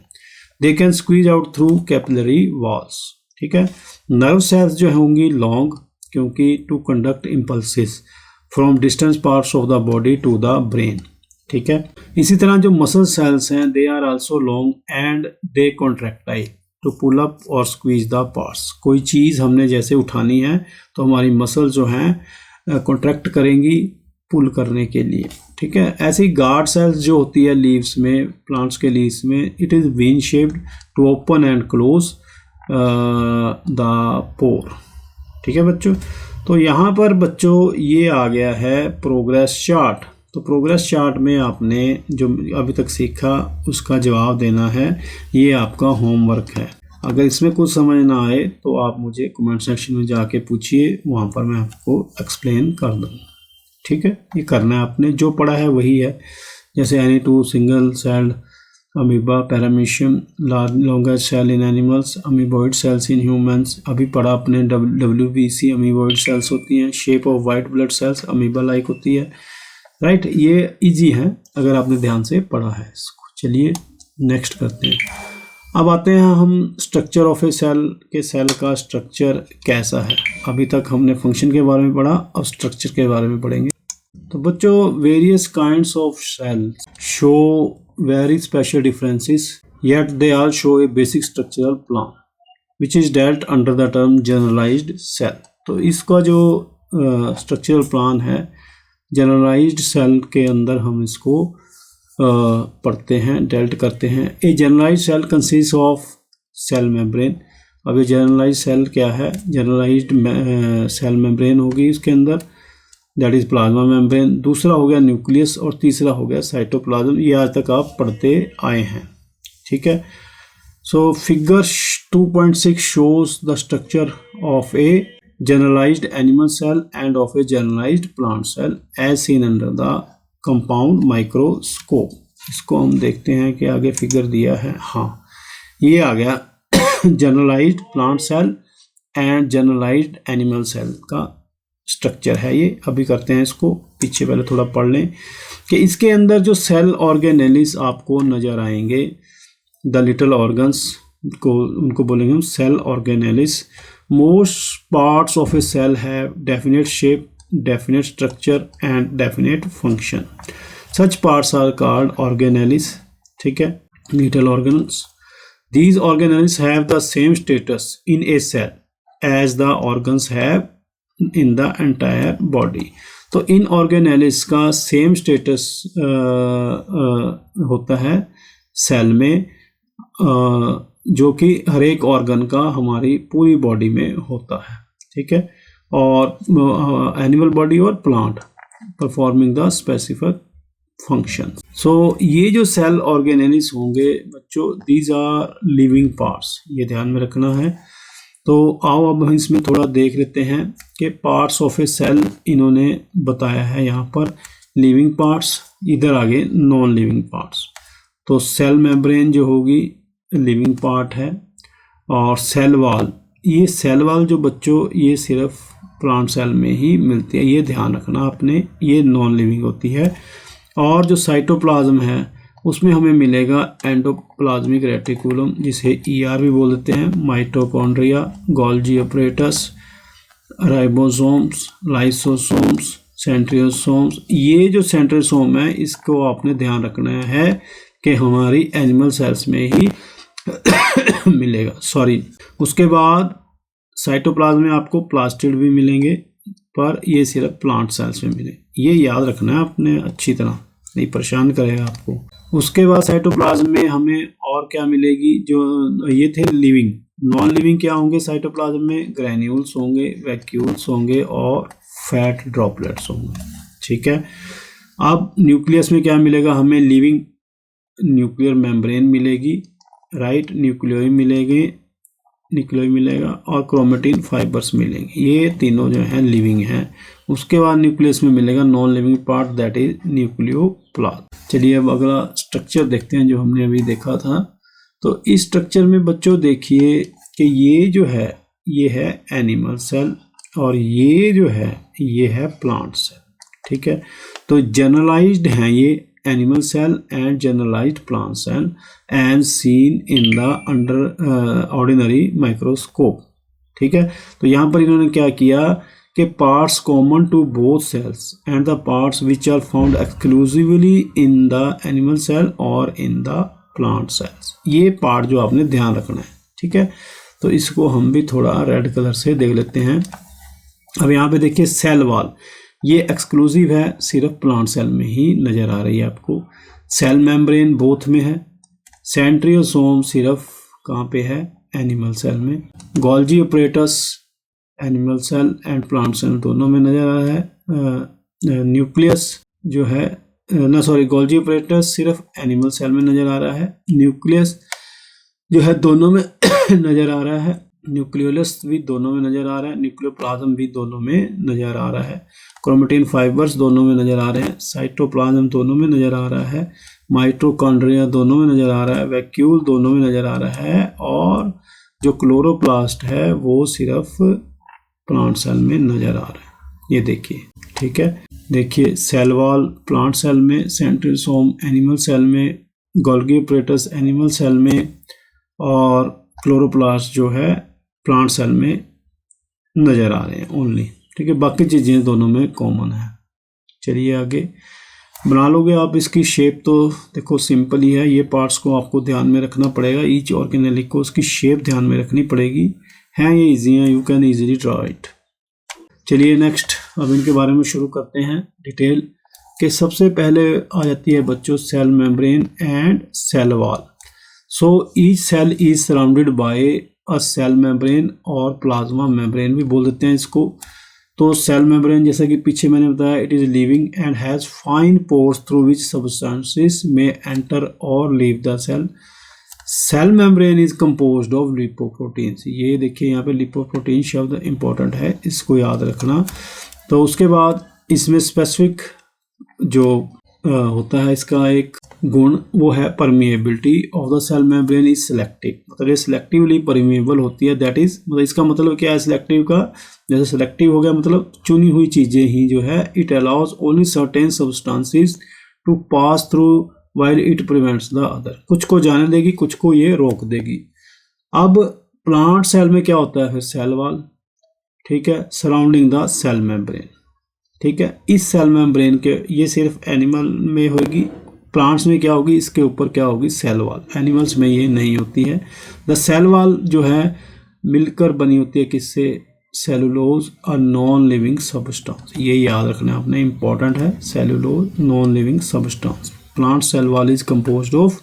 S1: They can squeeze out through capillary walls. ठीक है, नर्व सेल्स जो होंगी लॉन्ग, क्योंकि to conduct impulses from distance parts of the body to the brain. ठीक है, इसी तरह जो मसल सेल्स हैं they are also long and they contractile to pull up और स्क्वीज द पार्ट्स। कोई चीज़ हमने जैसे उठानी है तो हमारी मसल जो हैं कॉन्ट्रैक्ट करेंगी पुल करने के लिए। ठीक है, ऐसी गार्ड सेल्स जो होती है लीव्स में, प्लांट्स के लीव्स में, it is bean shaped to open and close the pore. ठीक है बच्चों, तो यहाँ पर बच्चों ये आ गया है प्रोग्रेस चार्ट। तो प्रोग्रेस चार्ट में आपने जो अभी तक सीखा उसका जवाब देना है, ये आपका होमवर्क है। अगर इसमें कुछ समझ ना आए तो आप मुझे कमेंट सेक्शन में जाके पूछिए, वहाँ पर मैं आपको एक्सप्लेन कर दूँगा। ठीक है, ये करना है आपने, जो पढ़ा है वही है। जैसे Ni2 single celled amoeba, paramecium, longest cell in animals, amoeboid cells in humans, अभी पढ़ा अपने WBC अमीबॉइड सेल्स होती हैं, shape of white blood cells amoeba like होती है। राइट, ये इजी है अगर आपने ध्यान से पढ़ा है इसको। चलिए नेक्स्ट करते हैं। अब आते हैं हम स्ट्रक्चर ऑफ ए सेल के, सेल का स्ट्रक्चर कैसा है। अभी तक हमने फंक्शन के बारे में पढ़ा, अब स्ट्रक्चर के बारे में पढ़ेंगे। तो बच्चों, various kinds of cells show very special differences yet they all show a basic structural plan which is dealt under the term generalized cell. तो इसका जो स्ट्रक्चरल प्लान है जनरलाइज्ड सेल के अंदर हम इसको पढ़ते हैं, डेल्ट करते हैं। A generalized cell consist of cell membrane. अब ये जनरलाइज्ड सेल क्या है? जनरलाइज्ड सेल मेम्ब्रेन होगी इसके अंदर, दैट इज प्लाज्मा मेम्ब्रेन। दूसरा हो गया न्यूक्लियस और तीसरा हो गया साइटोप्लाज्म। ये आज तक आप पढ़ते आए हैं। ठीक है, so figure 2.6 shows the structure of A generalized animal cell and of a generalized plant cell as seen under the compound microscope। इसको हम देखते हैं कि आगे फिगर दिया है। हाँ, ये आ गया generalised plant cell and generalised animal cell का स्ट्रक्चर है ये। अभी करते हैं इसको, पीछे पहले थोड़ा पढ़ लें कि इसके अंदर जो सेल ऑर्गेनेलिस आपको नजर आएंगे, द लिटिल ऑर्गन्स को उनको बोलेंगे हम cell organelles. Most parts of a cell have definite shape, definite structure and definite function. Such parts are called organelles. ठीक है, little organelles. These organelles have the same status in a cell as the organs have in the entire body. तो इन organelles का same status होता है cell में, जो कि हर एक ऑर्गन का हमारी पूरी बॉडी में होता है। ठीक है, और एनिमल बॉडी और plant performing the specific function. So ये जो सेल ऑर्गेनेलिस होंगे बच्चों, दीज आर लिविंग पार्ट्स, ये ध्यान में रखना है। तो आओ अब हम इसमें थोड़ा देख लेते हैं कि पार्ट्स ऑफ ए सेल इन्होंने बताया है यहाँ पर। लिविंग पार्ट्स, इधर आगे नॉन लिविंग पार्ट्स। तो सेल मेम्ब्रेन जो होगी लिविंग पार्ट है, और सेल वॉल, ये सेल वॉल जो बच्चों ये सिर्फ प्लांट सेल में ही मिलती है, ये ध्यान रखना आपने, ये नॉन लिविंग होती है। और जो साइटोप्लाज्म है उसमें हमें मिलेगा एंडोप्लाज्मिक रेटिकुलम, जिसे ER भी बोल देते हैं, mitochondria, Golgi apparatus, ribosomes, lysosomes, centriosomes. ये जो सेंट्रियोसोम है इसको आपने ध्यान रखना है कि हमारी एनिमल सेल्स में ही मिलेगा। सॉरी, उसके बाद साइटोप्लाज्म में आपको प्लास्टिड भी मिलेंगे, पर ये सिर्फ प्लांट सेल्स में मिले। ये याद रखना है आपने अच्छी तरह, नहीं परेशान करेगा आपको। उसके बाद साइटोप्लाज्म में हमें और क्या मिलेगी, जो ये थे लिविंग। नॉन लिविंग क्या होंगे साइटोप्लाज्म में? ग्रैन्यूल्स होंगे, वैक्यूल्स होंगे और फैट ड्रॉपलेट्स होंगे। ठीक है, अब न्यूक्लियस में क्या मिलेगा हमें? लिविंग न्यूक्लियर मेम्ब्रेन मिलेगी, राइट, न्यूक्लियोई मिलेगा और क्रोमेटिन फाइबर्स मिलेंगे। ये तीनों जो हैं लिविंग हैं। उसके बाद न्यूक्लियस में मिलेगा non living part, that is nucleoplasm. चलिए अब अगला स्ट्रक्चर देखते हैं जो हमने अभी देखा था। तो इस स्ट्रक्चर में बच्चों देखिए कि ये जो है ये है एनिमल सेल और ये जो है ये है प्लांट सेल। ठीक है, तो जनरलाइज्ड हैं ये animal cell and generalized plant cell and seen in the under ordinary microscope। ठीक है, तो यहाँ पर इन्होंने क्या किया के parts common to both cells and the parts which are found exclusively in the animal cell और इन द प्लांट सेल्स। ये पार्ट जो आपने ध्यान रखना है, ठीक है। तो इसको हम भी थोड़ा रेड कलर से देख लेते हैं। अब यहाँ पे देखिए सेल वॉल, ये एक्सक्लूसिव है, सिर्फ प्लांट सेल में ही नज़र आ रही है आपको। सेल मेम्ब्रेन बोथ में है। सेंट्रियोसोम सिर्फ कहाँ पे है, एनिमल सेल में। Golgi apparatus animal cell and plant cell दोनों में नज़र आ रहा है। न्यूक्लियस जो है गोल्जी ऑपरेटस सिर्फ एनिमल सेल में नज़र आ रहा है। न्यूक्लियस जो है दोनों में नज़र आ रहा है। न्यूक्लियोलस भी दोनों में नज़र आ रहा है। न्यूक्लियोप्लाज्म भी दोनों में नज़र आ रहा है। क्रोमेटिन फाइबर्स दोनों में नज़र आ रहे हैं। साइटोप्लाज्म दोनों में नज़र आ रहा है। माइटोकॉन्ड्रिया दोनों में नज़र आ रहा है। वैक्यूल दोनों में नज़र आ रहा है। और जो क्लोरोप्लास्ट है वो सिर्फ प्लांट सेल में नज़र आ रहा है। ये देखिए, ठीक है। देखिए सेल वॉल प्लांट सेल में, सेंट्रियोसोम एनिमल सेल में, गोल्गी ऑपरेटस एनिमल सेल में और क्लोरोप्लास्ट जो है प्लांट सेल में नज़र आ रहे हैं ओनली, ठीक है। बाकी चीज़ें दोनों में कॉमन है। चलिए आगे बना लोगे आप। इसकी शेप तो देखो सिंपल ही है। ये पार्ट्स को आपको ध्यान में रखना पड़ेगा। ईच ऑर्गेनेल को उसकी शेप ध्यान में रखनी पड़ेगी। हैं ये इजी हैं, you can easily try it. चलिए नेक्स्ट अब इनके बारे में शुरू करते हैं डिटेल के। सबसे पहले आ जाती है बच्चों cell membrane and cell wall. So each cell is surrounded by a cell membrane और प्लाज्मा मेम्ब्रेन भी बोल देते हैं इसको। तो सेल मेम्ब्रेन जैसा कि पीछे मैंने बताया, it is living and has fine pores through which substances may enter और leave the cell. Cell membrane is composed of lipoproteins. ये देखिए यहाँ पे लिपोप्रोटीन शब्द इंपॉर्टेंट है, इसको याद रखना। तो उसके बाद इसमें स्पेसिफिक जो होता है इसका एक गुण, वो है permeability of the cell membrane is selective. मतलब ये सिलेक्टिवली परमिएबल होती है। दैट इज मतलब इसका मतलब क्या है सिलेक्टिव का, जैसे सिलेक्टिव हो गया मतलब चुनी हुई चीज़ें ही जो है। It allows only certain substances to pass through while it prevents the other. कुछ को जाने देगी, कुछ को ये रोक देगी। अब प्लांट सेल में क्या होता है फिर सेल वॉल, ठीक है, सराउंडिंग द सेल मेम्ब्रेन, ठीक है। इस सेल मेम्ब्रेन के ये सिर्फ एनिमल में होगी, प्लांट्स में क्या होगी, इसके ऊपर क्या होगी सेल वॉल। एनिमल्स में ये नहीं होती है। द सेल वॉल जो है मिलकर बनी होती है किससे, सेलुलोज और नॉन लिविंग सबस्टेंस। ये याद रखना आपने, इंपॉर्टेंट है। Cellulose non living substance. Plant cell wall is composed of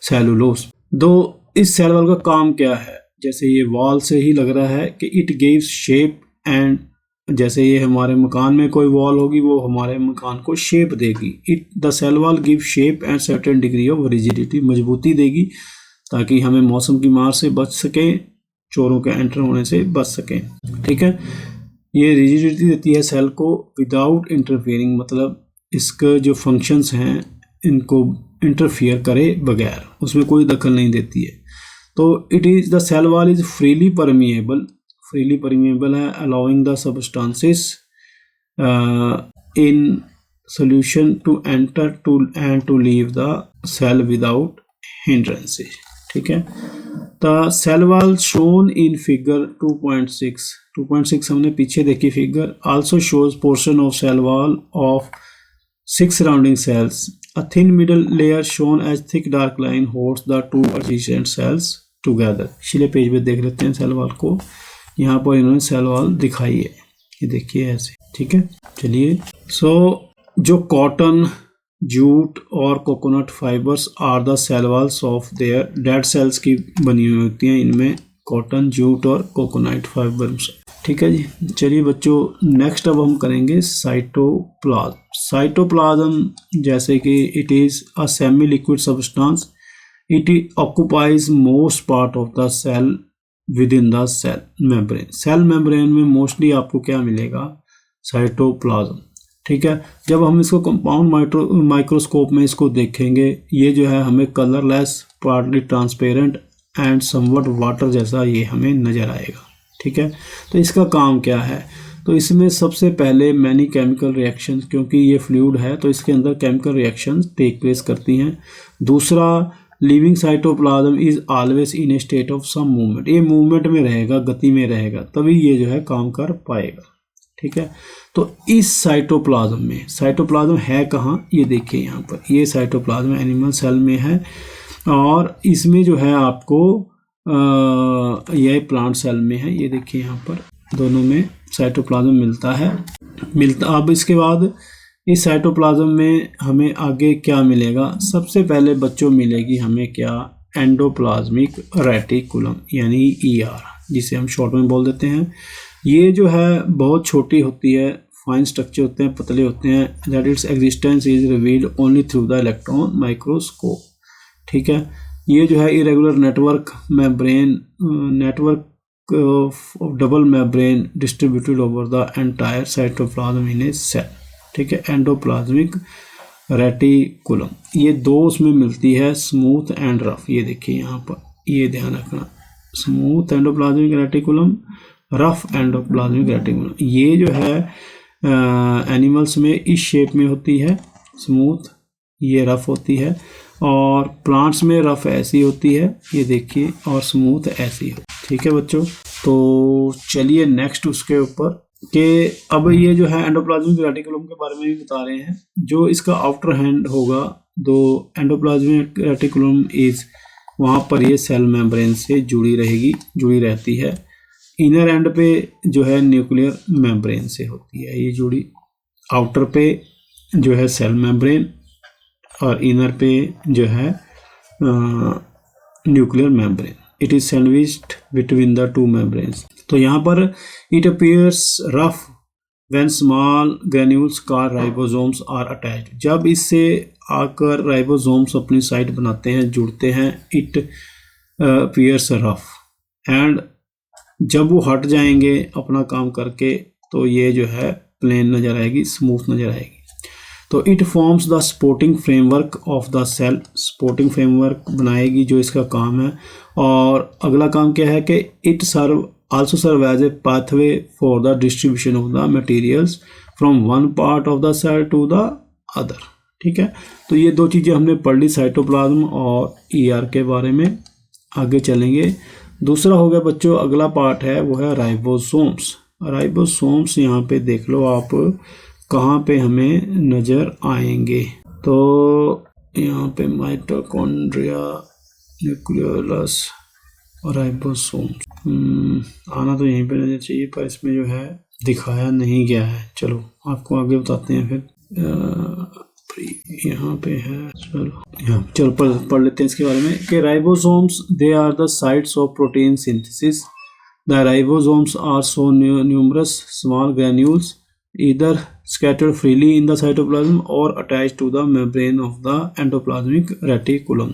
S1: cellulose. दो इस सेल वॉल का काम क्या है, जैसे ये वॉल से ही लग रहा है कि इट गिव्स शेप एंड, जैसे ये हमारे मकान में कोई वॉल होगी वो हमारे मकान को शेप देगी। It the cell wall give shape and certain degree of rigidity, मजबूती देगी ताकि हमें मौसम की मार से बच सकें, चोरों के एंटर होने से बच सकें, ठीक है। ये रिजिडिटी देती है सेल को विदाउट इंटरफियरिंग, मतलब इसके जो फंक्शंस हैं इनको इंटरफियर करे बगैर, उसमें कोई दखल नहीं देती है। तो it is the cell wall is freely permeable है, allowing the substances in solution to enter and to leave the cell without hindrances, ठीक है। The cell wall shown in figure 2.6 हमने पीछे देखी figure, also shows portion of cell wall of 6 surrounding cells. A thin middle layer shown as thick dark line holds the 2 adjacent cells together. पिछले page पे देख लेते हैं cell wall को। यहाँ पर इन्होंने सेल वॉल दिखाई है, ये देखिए ऐसे, ठीक है। चलिए जो कॉटन, जूट और coconut fibres are the cell walls of their dead cells की बनी हुई होती हैं इनमें, कॉटन, जूट और कोकोनट फाइबर्स, ठीक है जी। चलिए बच्चों नेक्स्ट अब हम करेंगे साइटोप्लाज्म। साइटोप्लाज्म जैसे कि it is a semi liquid substance, it occupies most part of the cell within the cell membrane. Cell membrane में मोस्टली आपको क्या मिलेगा, साइटोप्लाज्म, ठीक है। जब हम इसको कंपाउंड माइक्रोस्कोप में इसको देखेंगे, ये जो है हमें colourless, partly transparent and somewhat water जैसा ये हमें नज़र आएगा, ठीक है। तो इसका काम क्या है, तो इसमें सबसे पहले मैनी केमिकल रिएक्शन, क्योंकि ये फ्लूइड है तो इसके अंदर केमिकल रिएक्शन टेक प्लेस करती हैं। दूसरा, living cytoplasm is always in a state of some movement, ये मूवमेंट में रहेगा, गति में रहेगा, तभी ये जो है काम कर पाएगा, ठीक है। तो इस साइटोप्लाज्म है कहाँ, ये देखिए यहाँ पर, ये साइटोप्लाज्म एनिमल सेल में है, और इसमें जो है आपको यह प्लांट सेल में है, ये देखिए यहाँ पर दोनों में साइटोप्लाज्म मिलता है। अब इसके बाद इस साइटोप्लाज्म में हमें आगे क्या मिलेगा, सबसे पहले बच्चों मिलेगी हमें क्या, एंडोप्लाज्मिक रेटिकुलम यानी ER, जिसे हम शॉर्ट में बोल देते हैं। ये जो है बहुत छोटी होती है, फाइन स्ट्रक्चर होते हैं, पतले होते हैं, that its existence is revealed only through the electron microscope, ठीक है। ये जो है irregular network of double membrane distributed over the entire cytoplasm in a cell, ठीक है। एंडोप्लाज्मिक रेटिकुलम, ये दो उसमें मिलती है, स्मूथ एंड रफ, ये देखिए यहाँ पर, ये ध्यान रखना, smooth endoplasmic reticulum, rough endoplasmic reticulum. ये जो है एनिमल्स में इस शेप में होती है, स्मूथ, ये रफ होती है, और प्लांट्स में रफ ऐसी होती है, ये देखिए, और स्मूथ ऐसी हो, ठीक है बच्चों। तो चलिए नेक्स्ट उसके ऊपर कि अब ये जो है एंडोप्लाज्मिक रेटिकुलम के बारे में भी बता रहे हैं। जो इसका आउटर हैंड होगा, दो एंडोप्लाज्मिक रेटिकुलम इज, वहाँ पर ये सेल मेम्ब्रेन से जुड़ी रहती है। इनर एंड पे जो है न्यूक्लियर मेम्ब्रेन से होती है ये जुड़ी, आउटर पे जो है सेल मेम्ब्रेन, और इनर पे जो है nuclear membrane. It is sandwiched between the two membranes. तो यहाँ पर it appears rough when small granules called ribosomes are attached. जब इससे आकर राइबोसोम्स अपनी साइट बनाते हैं, जुड़ते हैं, इट अपीयर्स रफ, एंड जब वो हट जाएंगे अपना काम करके तो ये जो है प्लेन नजर आएगी, स्मूथ नजर आएगी। तो it forms the supporting framework of the cell, supporting framework बनाएगी जो इसका काम है। और अगला काम क्या है कि it also serve as a pathway for the distribution of the materials from one part of the cell to the other, ठीक है। तो ये दो चीज़ें हमने पढ़ ली, साइटोप्लाज्म और ER के बारे में। आगे चलेंगे, दूसरा हो गया बच्चों, अगला पार्ट है वो है राइबोसोम्स। राइबोसोम्स यहाँ पे देख लो आप कहाँ पे हमें नज़र आएंगे। तो यहाँ पे माइटोकॉन्ड्रिया, न्यूक्लियोलस और राइबोसोम्स आना तो यहीं पे नजर चाहिए, पर इसमें जो है दिखाया नहीं गया है। चलो आपको आगे बताते हैं फिर। यहाँ पे है, चलो पढ़ लेते हैं इसके बारे में कि ribosomes they are the sites of protein synthesis. The ribosomes are so numerous small granules either scattered freely in the cytoplasm or attached to the membrane of the endoplasmic reticulum.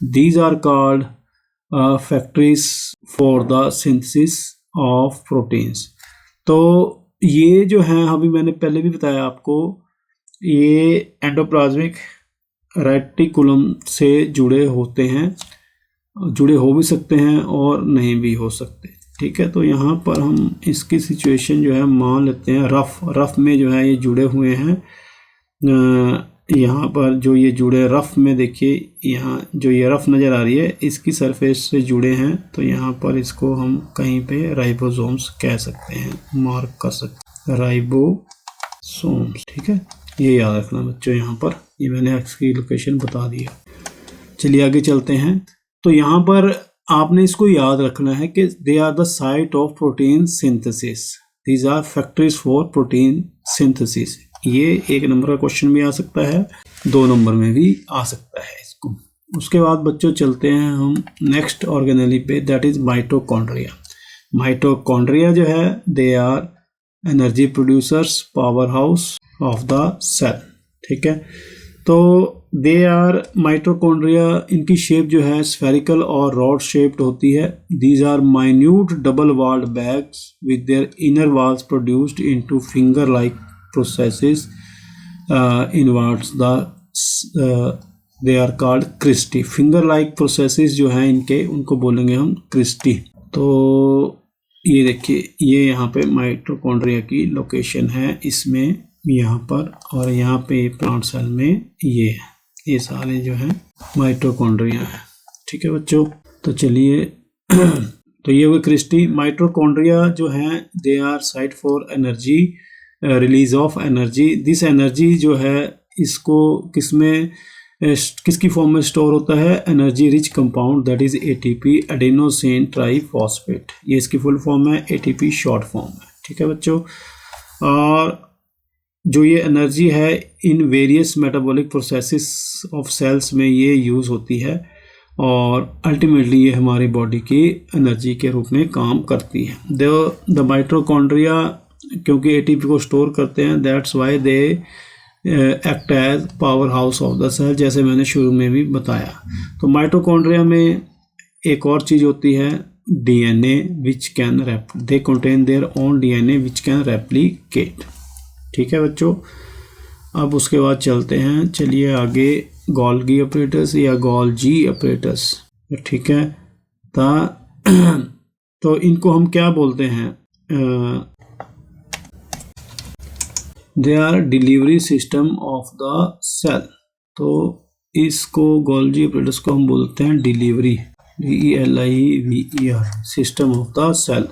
S1: These are called factories for the synthesis of proteins. तो ये जो है अभी मैंने पहले भी बताया आपको, ये एंडोप्लाज्मिक रेटिकुलम से जुड़े होते हैं, जुड़े हो भी सकते हैं और नहीं भी हो सकते, ठीक है। तो यहाँ पर हम इसकी सिचुएशन जो है मान लेते हैं रफ में जो है ये जुड़े हुए हैं। यहाँ पर जो ये जुड़े रफ में देखिए, यहाँ जो ये रफ नज़र आ रही है इसकी सरफेस से जुड़े हैं, तो यहाँ पर इसको हम कहीं पे राइबोसोम्स कह सकते हैं, मार्क कर सकते हैं राइबोसोम्स, ठीक है। ये याद रखना बच्चों, यहाँ पर ये मैंने इसकी लोकेशन बता दी है। चलिए आगे चलते हैं। तो यहाँ पर आपने इसको याद रखना है कि they are the site of protein synthesis, these are factories for protein synthesis. ये 1 नंबर का क्वेश्चन भी आ सकता है, 2 नंबर में भी आ सकता है इसको। उसके बाद बच्चों चलते हैं हम नेक्स्ट ऑर्गेनेली पे, दैट इज माइटोकॉन्ड्रिया। माइटोकॉन्ड्रिया जो है they are energy producers, power house of the cell, ठीक है। तो दे आर माइटोकॉन्ड्रिया, इनकी शेप जो है स्फेरिकल और रॉड शेप्ड होती है। These are minute double walled bags with their inner walls produced into finger like processes inwards the they are called cristae. Finger like processes जो हैं इनके, उनको बोलेंगे हम क्रिस्टी। तो ये देखिए, ये यहाँ पे माइटोकॉन्ड्रिया की लोकेशन है इसमें, यहाँ पर, और यहाँ पे प्लांट सेल में ये सारे जो है माइटोकॉन्ड्रिया है, ठीक है बच्चों। तो चलिए तो ये हुए क्रिस्टी। माइटोकॉन्ड्रिया जो हैं they are site for energy release of energy. This energy जो है इसको किसकी फॉर्म में स्टोर होता है, energy rich compound that is ATP adenosine triphosphate. ये इसकी फुल फॉर्म है, एटीपी शॉर्ट फॉर्म है। ठीक है बच्चों, और जो ये एनर्जी है in various metabolic processes of cells में ये यूज़ होती है और अल्टीमेटली ये हमारी बॉडी की एनर्जी के रूप में काम करती है। द माइटोकॉन्ड्रिया क्योंकि एटीपी को स्टोर करते हैं, that's why they act as power house of the cell, जैसे मैंने शुरू में भी बताया। तो माइटोकॉन्ड्रिया में एक और चीज़ होती है DNA which can they contain their own DNA which can replicate. ठीक है बच्चों, अब उसके बाद चलते हैं, चलिए आगे गोल्गी ऑपरेटर्स या गोल्जी ऑपरेटर्स। ठीक है, तो इनको हम क्या बोलते हैं, they are delivery system of the cell. तो इसको गोल्जी ऑपरेटर्स को हम बोलते हैं delivery, DELIVER system of the cell.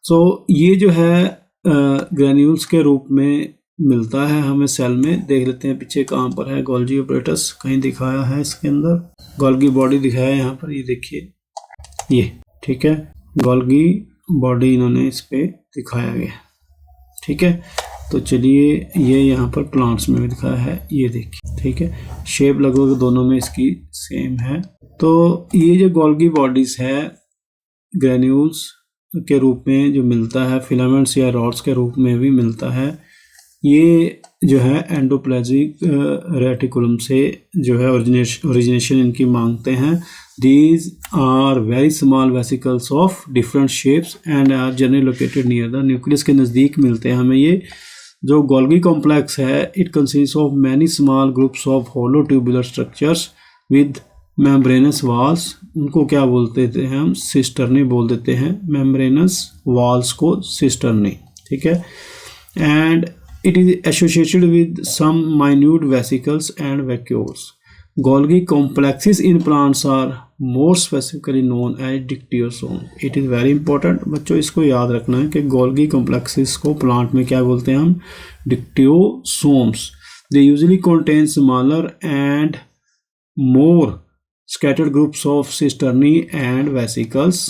S1: So ये जो है ग्रैन्यूल्स के रूप में मिलता है हमें सेल में। देख लेते हैं पीछे कहाँ पर है गोल्जी ऑपरेटर्स, कहीं दिखाया है इसके अंदर, गोल्गी बॉडी दिखाया है यहाँ पर, ये देखिए ये। ठीक है, गोल्गी बॉडी इन्होंने इस पे दिखाया गया। ठीक है, तो चलिए ये यहाँ पर प्लांट्स में भी दिखाया है, ये देखिए। ठीक है, शेप लगभग दोनों में इसकी सेम है। तो ये जो गोल्गी बॉडीज है ग्रैन्यूल्स के रूप में जो मिलता है, फिलामेंट्स या रॉड्स के रूप में भी मिलता है, ये जो है एंडोप्लाज्मिक रेटिकुलम से जो है ओरिजिनेशन इनकी मांगते हैं। These are very small vesicles of different shapes and are generally located near the nucleus के नज़दीक मिलते हैं हमें। ये जो गोल्गी कॉम्प्लेक्स है it consist of many small groups of hollow tubular structures with membranous walls. उनको क्या बोलते थे हम, सिस्टर्नी बोल देते हैं, मेम्ब्रेनस वॉल्स को सिस्टर्नी। ठीक है, and it is associated with some minute vesicles and vacuoles. Golgi complexes in plants are more specifically known as dictyosome. It is very important बच्चों, इसको याद रखना है कि गोल्गी complexes को प्लांट में क्या बोलते हैं हम, dictyosomes. They usually contain smaller and more scattered groups of cisternae and vesicles.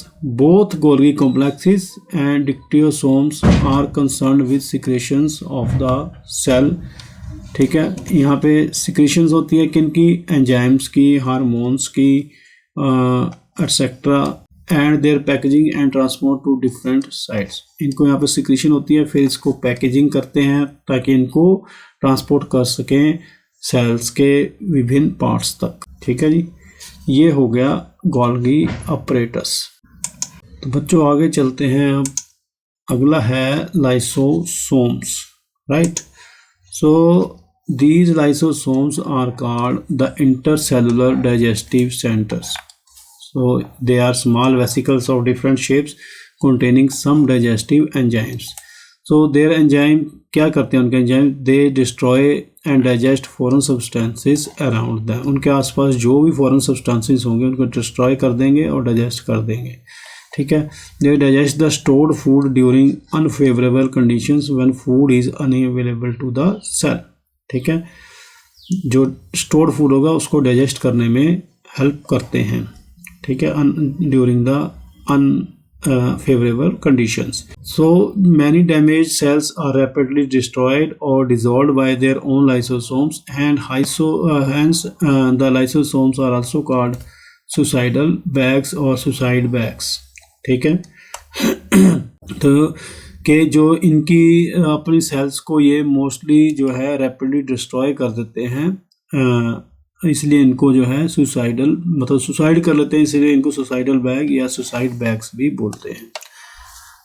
S1: Both Golgi complexes and dictyosomes are concerned with secretions of the cell. ठीक है, यहाँ पे secretions होती है किनकी, एंजाइम्स की, हार्मोन्स की etcetera, and their packaging and transport to different sites. इनको यहाँ पे सिक्रीशन होती है, फिर इसको पैकेजिंग करते हैं ताकि इनको ट्रांसपोर्ट कर सकें सेल्स के विभिन्न पार्ट्स तक। ठीक है जी, ये हो गया गोल्गी ऑपरेटस। तो बच्चों आगे चलते हैं, अब अगला है lysosomes, right. So these lysosomes are called the intercellular digestive centres. So they are small vesicles of different shapes containing some digestive enzymes. So their enzyme क्या करते हैं, उनके enzyme they destroy and digest foreign substances around them. उनके आसपास जो भी foreign substances होंगे उनको डिस्ट्रॉय कर देंगे और डाइजेस्ट कर देंगे। ठीक है, they digest the stored food during unfavourable conditions when food is unavailable to the cell. ठीक है, जो स्टोर्ड फूड होगा उसको डाइजेस्ट करने में हेल्प करते हैं। ठीक है, during the favorable conditions. So many damaged cells are rapidly destroyed or dissolved by their own lysosomes, and hence the lysosomes are also called suicidal bags or suicide bags. ठीक है, तो कि जो इनकी अपनी सेल्स को ये मोस्टली जो है रैपिडली डिस्ट्रॉय कर देते हैं, इसलिए इनको जो है सुसाइडल, मतलब सुसाइड कर लेते हैं, इसलिए इनको सुसाइडल बैग या सुसाइड बैग्स भी बोलते हैं।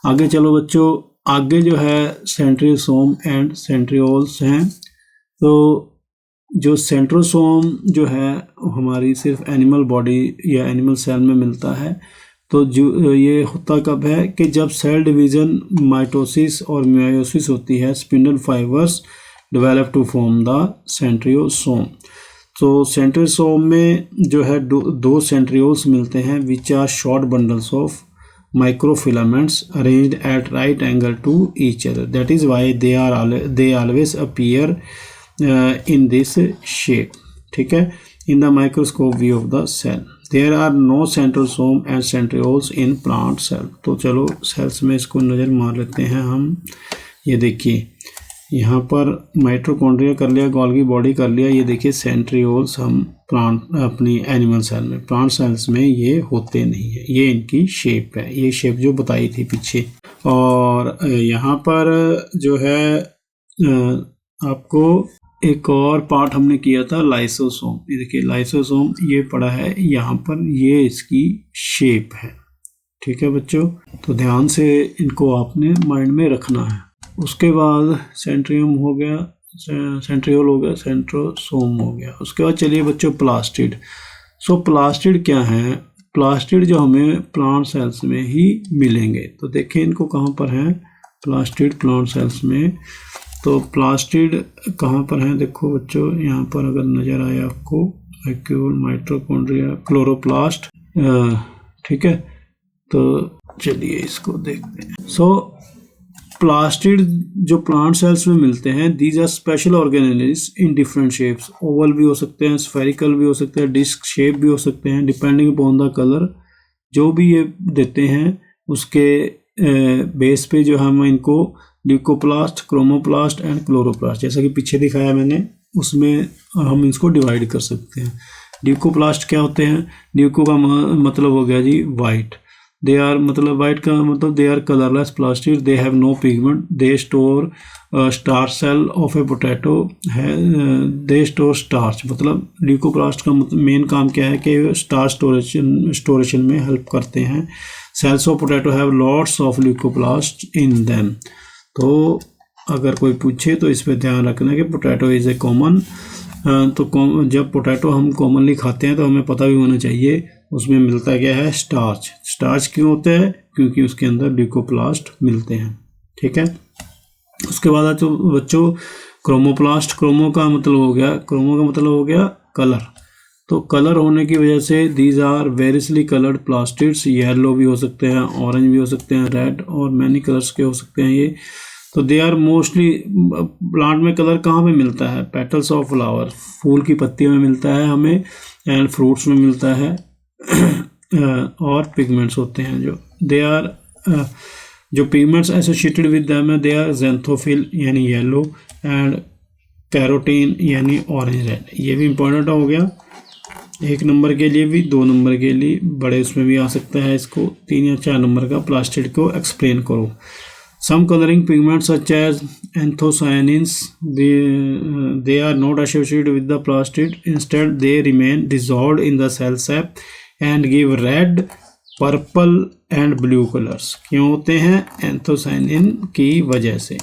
S1: आगे चलो बच्चों, आगे जो है सेंट्रियोसोम एंड सेंट्रियोल्स हैं। तो जो सेंट्रोसोम जो है हमारी सिर्फ एनिमल बॉडी या एनिमल सेल में मिलता है। तो जो ये होता कब है कि जब सेल डिवीज़न माइटोसिस और मियोसिस होती है, spindle fibres develop to form the centriosome. तो सेंट्रियोसोम में जो है दो सेंट्रियोल्स मिलते हैं which are short bundles of microfilaments arranged at right angle to each other. That is why they always appear in this shape. ठीक है, in the microscope view of the cell. There are no centrosome and centrioles in plant cell. तो चलो sales में इसको नज़र मार लेते हैं हम। ये देखिए यहाँ पर माइटोकॉन्ड्रिया कर लिया, गोल्गी बॉडी कर लिया, ये देखिए सेंट्रियोल्स हम प्लांट अपनी एनिमल सेल में, प्लांट सेल्स में ये होते नहीं है। ये इनकी शेप है, ये शेप जो बताई थी पीछे। और यहाँ पर जो है आपको एक और पार्ट हमने किया था लाइसोसोम। ये देखिए लाइसोसोम ये पड़ा है यहाँ पर, ये इसकी शेप है। ठीक है बच्चों, तो ध्यान से इनको आपने माइंड में रखना है। उसके बाद सेंट्रियम हो गया, सेंट्रियोल हो गया, सेंट्रोसोम हो गया। उसके बाद चलिए बच्चों प्लास्टिड। सो प्लास्टिड क्या है? प्लास्टिड जो हमें प्लांट सेल्स में ही मिलेंगे। तो देखिए इनको कहाँ पर है प्लास्टिड प्लांट सेल्स में। तो प्लास्टिड कहाँ पर है? देखो बच्चों यहाँ पर अगर नज़र आए आपको, वैक्यूल, माइटोकॉन्ड्रिया, क्लोरोप्लास्ट। ठीक है, तो चलिए इसको देखते हैं। सो प्लास्टिड जो प्लांट सेल्स में मिलते हैं, these are special organelles in different shapes. Oval भी हो सकते हैं, स्फेरिकल भी हो सकते हैं, डिस्क शेप भी हो सकते हैं, डिपेंडिंग अपॉन द कलर। जो भी ये देते हैं उसके बेस पे जो हम इनको ल्यूकोप्लास्ट, क्रोमोप्लास्ट एंड क्लोरोप्लास्ट, जैसा कि पीछे दिखाया मैंने, उसमें हम इसको डिवाइड कर सकते हैं। ल्यूकोप्लास्ट क्या होते हैं? ल्यूको का मतलब हो गया जी वाइट। दे आर मतलब वाइट का मतलब they are colourless plastid, they have no pigment, they store starch cell of a potato है, दे स्टोर स्टार्च। मतलब ल्यूकोप्लास्ट का मेन काम क्या है कि स्टार्च स्टोरेशन में हेल्प करते हैं। Cells of potato have lots of leucoplast in them. तो अगर कोई पूछे तो इस पर ध्यान रखना कि पोटैटो इज़ ए कॉमन। तो जब पोटैटो हम कॉमनली खाते हैं तो हमें पता भी होना चाहिए उसमें मिलता क्या है? स्टार्च। स्टार्च क्यों होता है? क्योंकि उसके अंदर ल्यूकोप्लास्ट मिलते हैं। ठीक है, उसके बाद तो बच्चों क्रोमोप्लास्ट। क्रोमो का मतलब हो गया कलर। तो कलर होने की वजह से these are variously coloured plastids. Yellow भी हो सकते हैं, ऑरेंज भी हो सकते हैं, रेड और मैनी कलर्स के हो सकते हैं ये। तो दे आर मोस्टली, प्लांट में कलर कहाँ पे मिलता है? पेटल्स ऑफ फ्लावर, फूल की पत्तियों में मिलता है हमें, एंड फ्रूट्स में मिलता है। और पिगमेंट्स होते हैं जो दे आर जो पिगमेंट्स एसोसिएटेड विद देम है, दे आर ज़ैंथोफिल यानी येलो एंड कैरोटीन यानी ऑरेंज रेड। ये भी इंपॉर्टेंट हो गया, 1 नंबर के लिए भी, 2 नंबर के लिए, बड़े उसमें भी आ सकता है। इसको 3 या 4 नंबर का प्लास्टिड को एक्सप्लेन करो। Some coloring pigments such as anthocyanins, they are not associated with the plastid. Instead, they remain dissolved in the cell sap and give red, purple and blue colors. क्यों होते हैं? Anthocyanin की वजह से।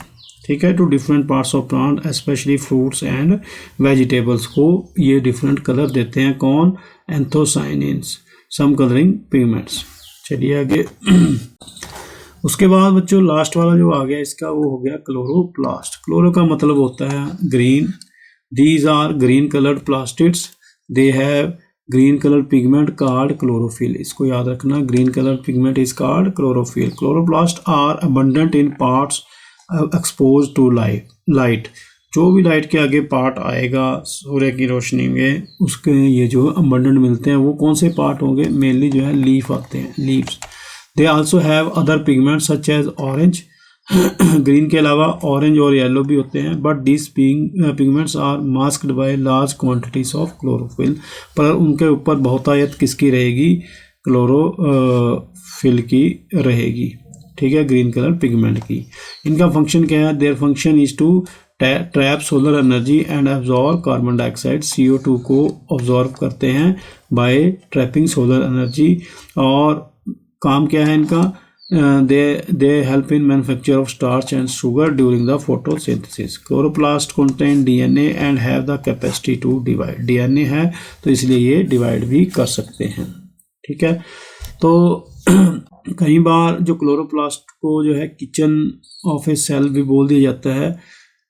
S1: ठीक है, to different parts of plant specially fruits and vegetables को ये डिफरेंट कलर देते हैं। कौन? Anthocyanins, some colouring pigments. चलिए आगे। उसके बाद बच्चों लास्ट वाला जो आ गया इसका वो हो गया क्लोरोप्लास्ट। क्लोरो का मतलब होता है green. These are green coloured plastids, they have green colour pigment called chlorophyll. इसको याद रखना, green colour pigment is called chlorophyll. Chloroplast are abundant in parts expose to light. जो भी लाइट के आगे पार्ट आएगा सूर्य की रोशनी में, उसके ये जो अबंडेंट मिलते हैं वो कौन से पार्ट होंगे? मेनली जो है लीफ आते हैं, leaves. They also have other pigments such as orange. Green के अलावा ऑरेंज और येलो भी होते हैं, but this pigments are masked by large quantities of chlorophyll. पर उनके ऊपर बहुतायत किसकी रहेगी? क्लोरोफिल की रहेगी। ठीक है, ग्रीन कलर पिगमेंट की। इनका फंक्शन क्या है? Their function is to trap solar energy and absorb carbon dioxide. CO2 को ऑब्जॉर्व करते हैं बाय ट्रैपिंग सोलर एनर्जी। और काम क्या है इनका? They help in manufacture of starch and sugar during the photosynthesis. Chloroplast contain DNA and have the capacity to divide. DNA है तो इसलिए ये डिवाइड भी कर सकते हैं। ठीक है, तो कई बार जो क्लोरोप्लास्ट को जो है किचन ऑफ ए सेल भी बोल दिया जाता है,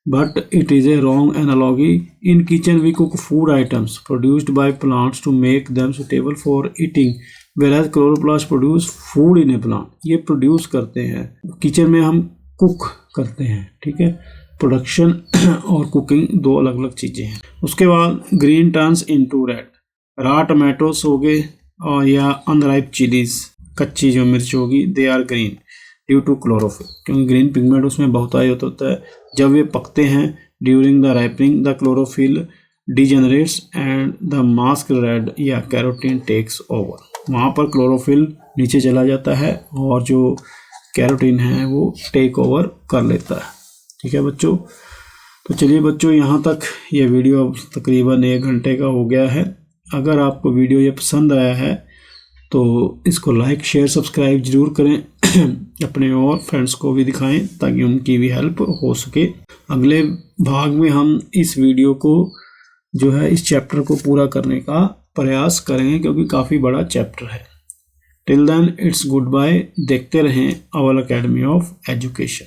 S1: but it is a wrong analogy. In kitchen we cook food items produced by plants to make them suitable for eating. whereas chloroplast produce food in A plant, ये produce करते हैं, kitchen में हम कुक करते हैं, ठीक है। Production और कुकिंग दो अलग अलग चीजें हैं। उसके बाद green turns into red, raw tomatoes हो गए और या अनराइप चिलीज, कच्ची जो मिर्च होगी, they are green due to chlorophyll, क्योंकि ग्रीन पिगमेंट उसमें बहुतायत होता है। जब ये पकते हैं during the ripening the chlorophyll degenerates and the mask red या कैरोटीन टेक्स ओवर, वहाँ पर क्लोरोफिल नीचे चला जाता है और जो कैरोटीन है वो टेक ओवर कर लेता है, ठीक है बच्चों। तो चलिए बच्चों, यहाँ तक ये वीडियो तकरीबन 1 घंटे का हो गया है। अगर आपको वीडियो ये पसंद आया है तो इसको लाइक शेयर सब्सक्राइब जरूर करें अपने और फ्रेंड्स को भी दिखाएं ताकि उनकी भी हेल्प हो सके। अगले भाग में हम इस वीडियो को जो है इस चैप्टर को पूरा करने का प्रयास करेंगे क्योंकि काफ़ी बड़ा चैप्टर है। Till then it's goodbye. देखते रहें अवल अकेडमी ऑफ एजुकेशन।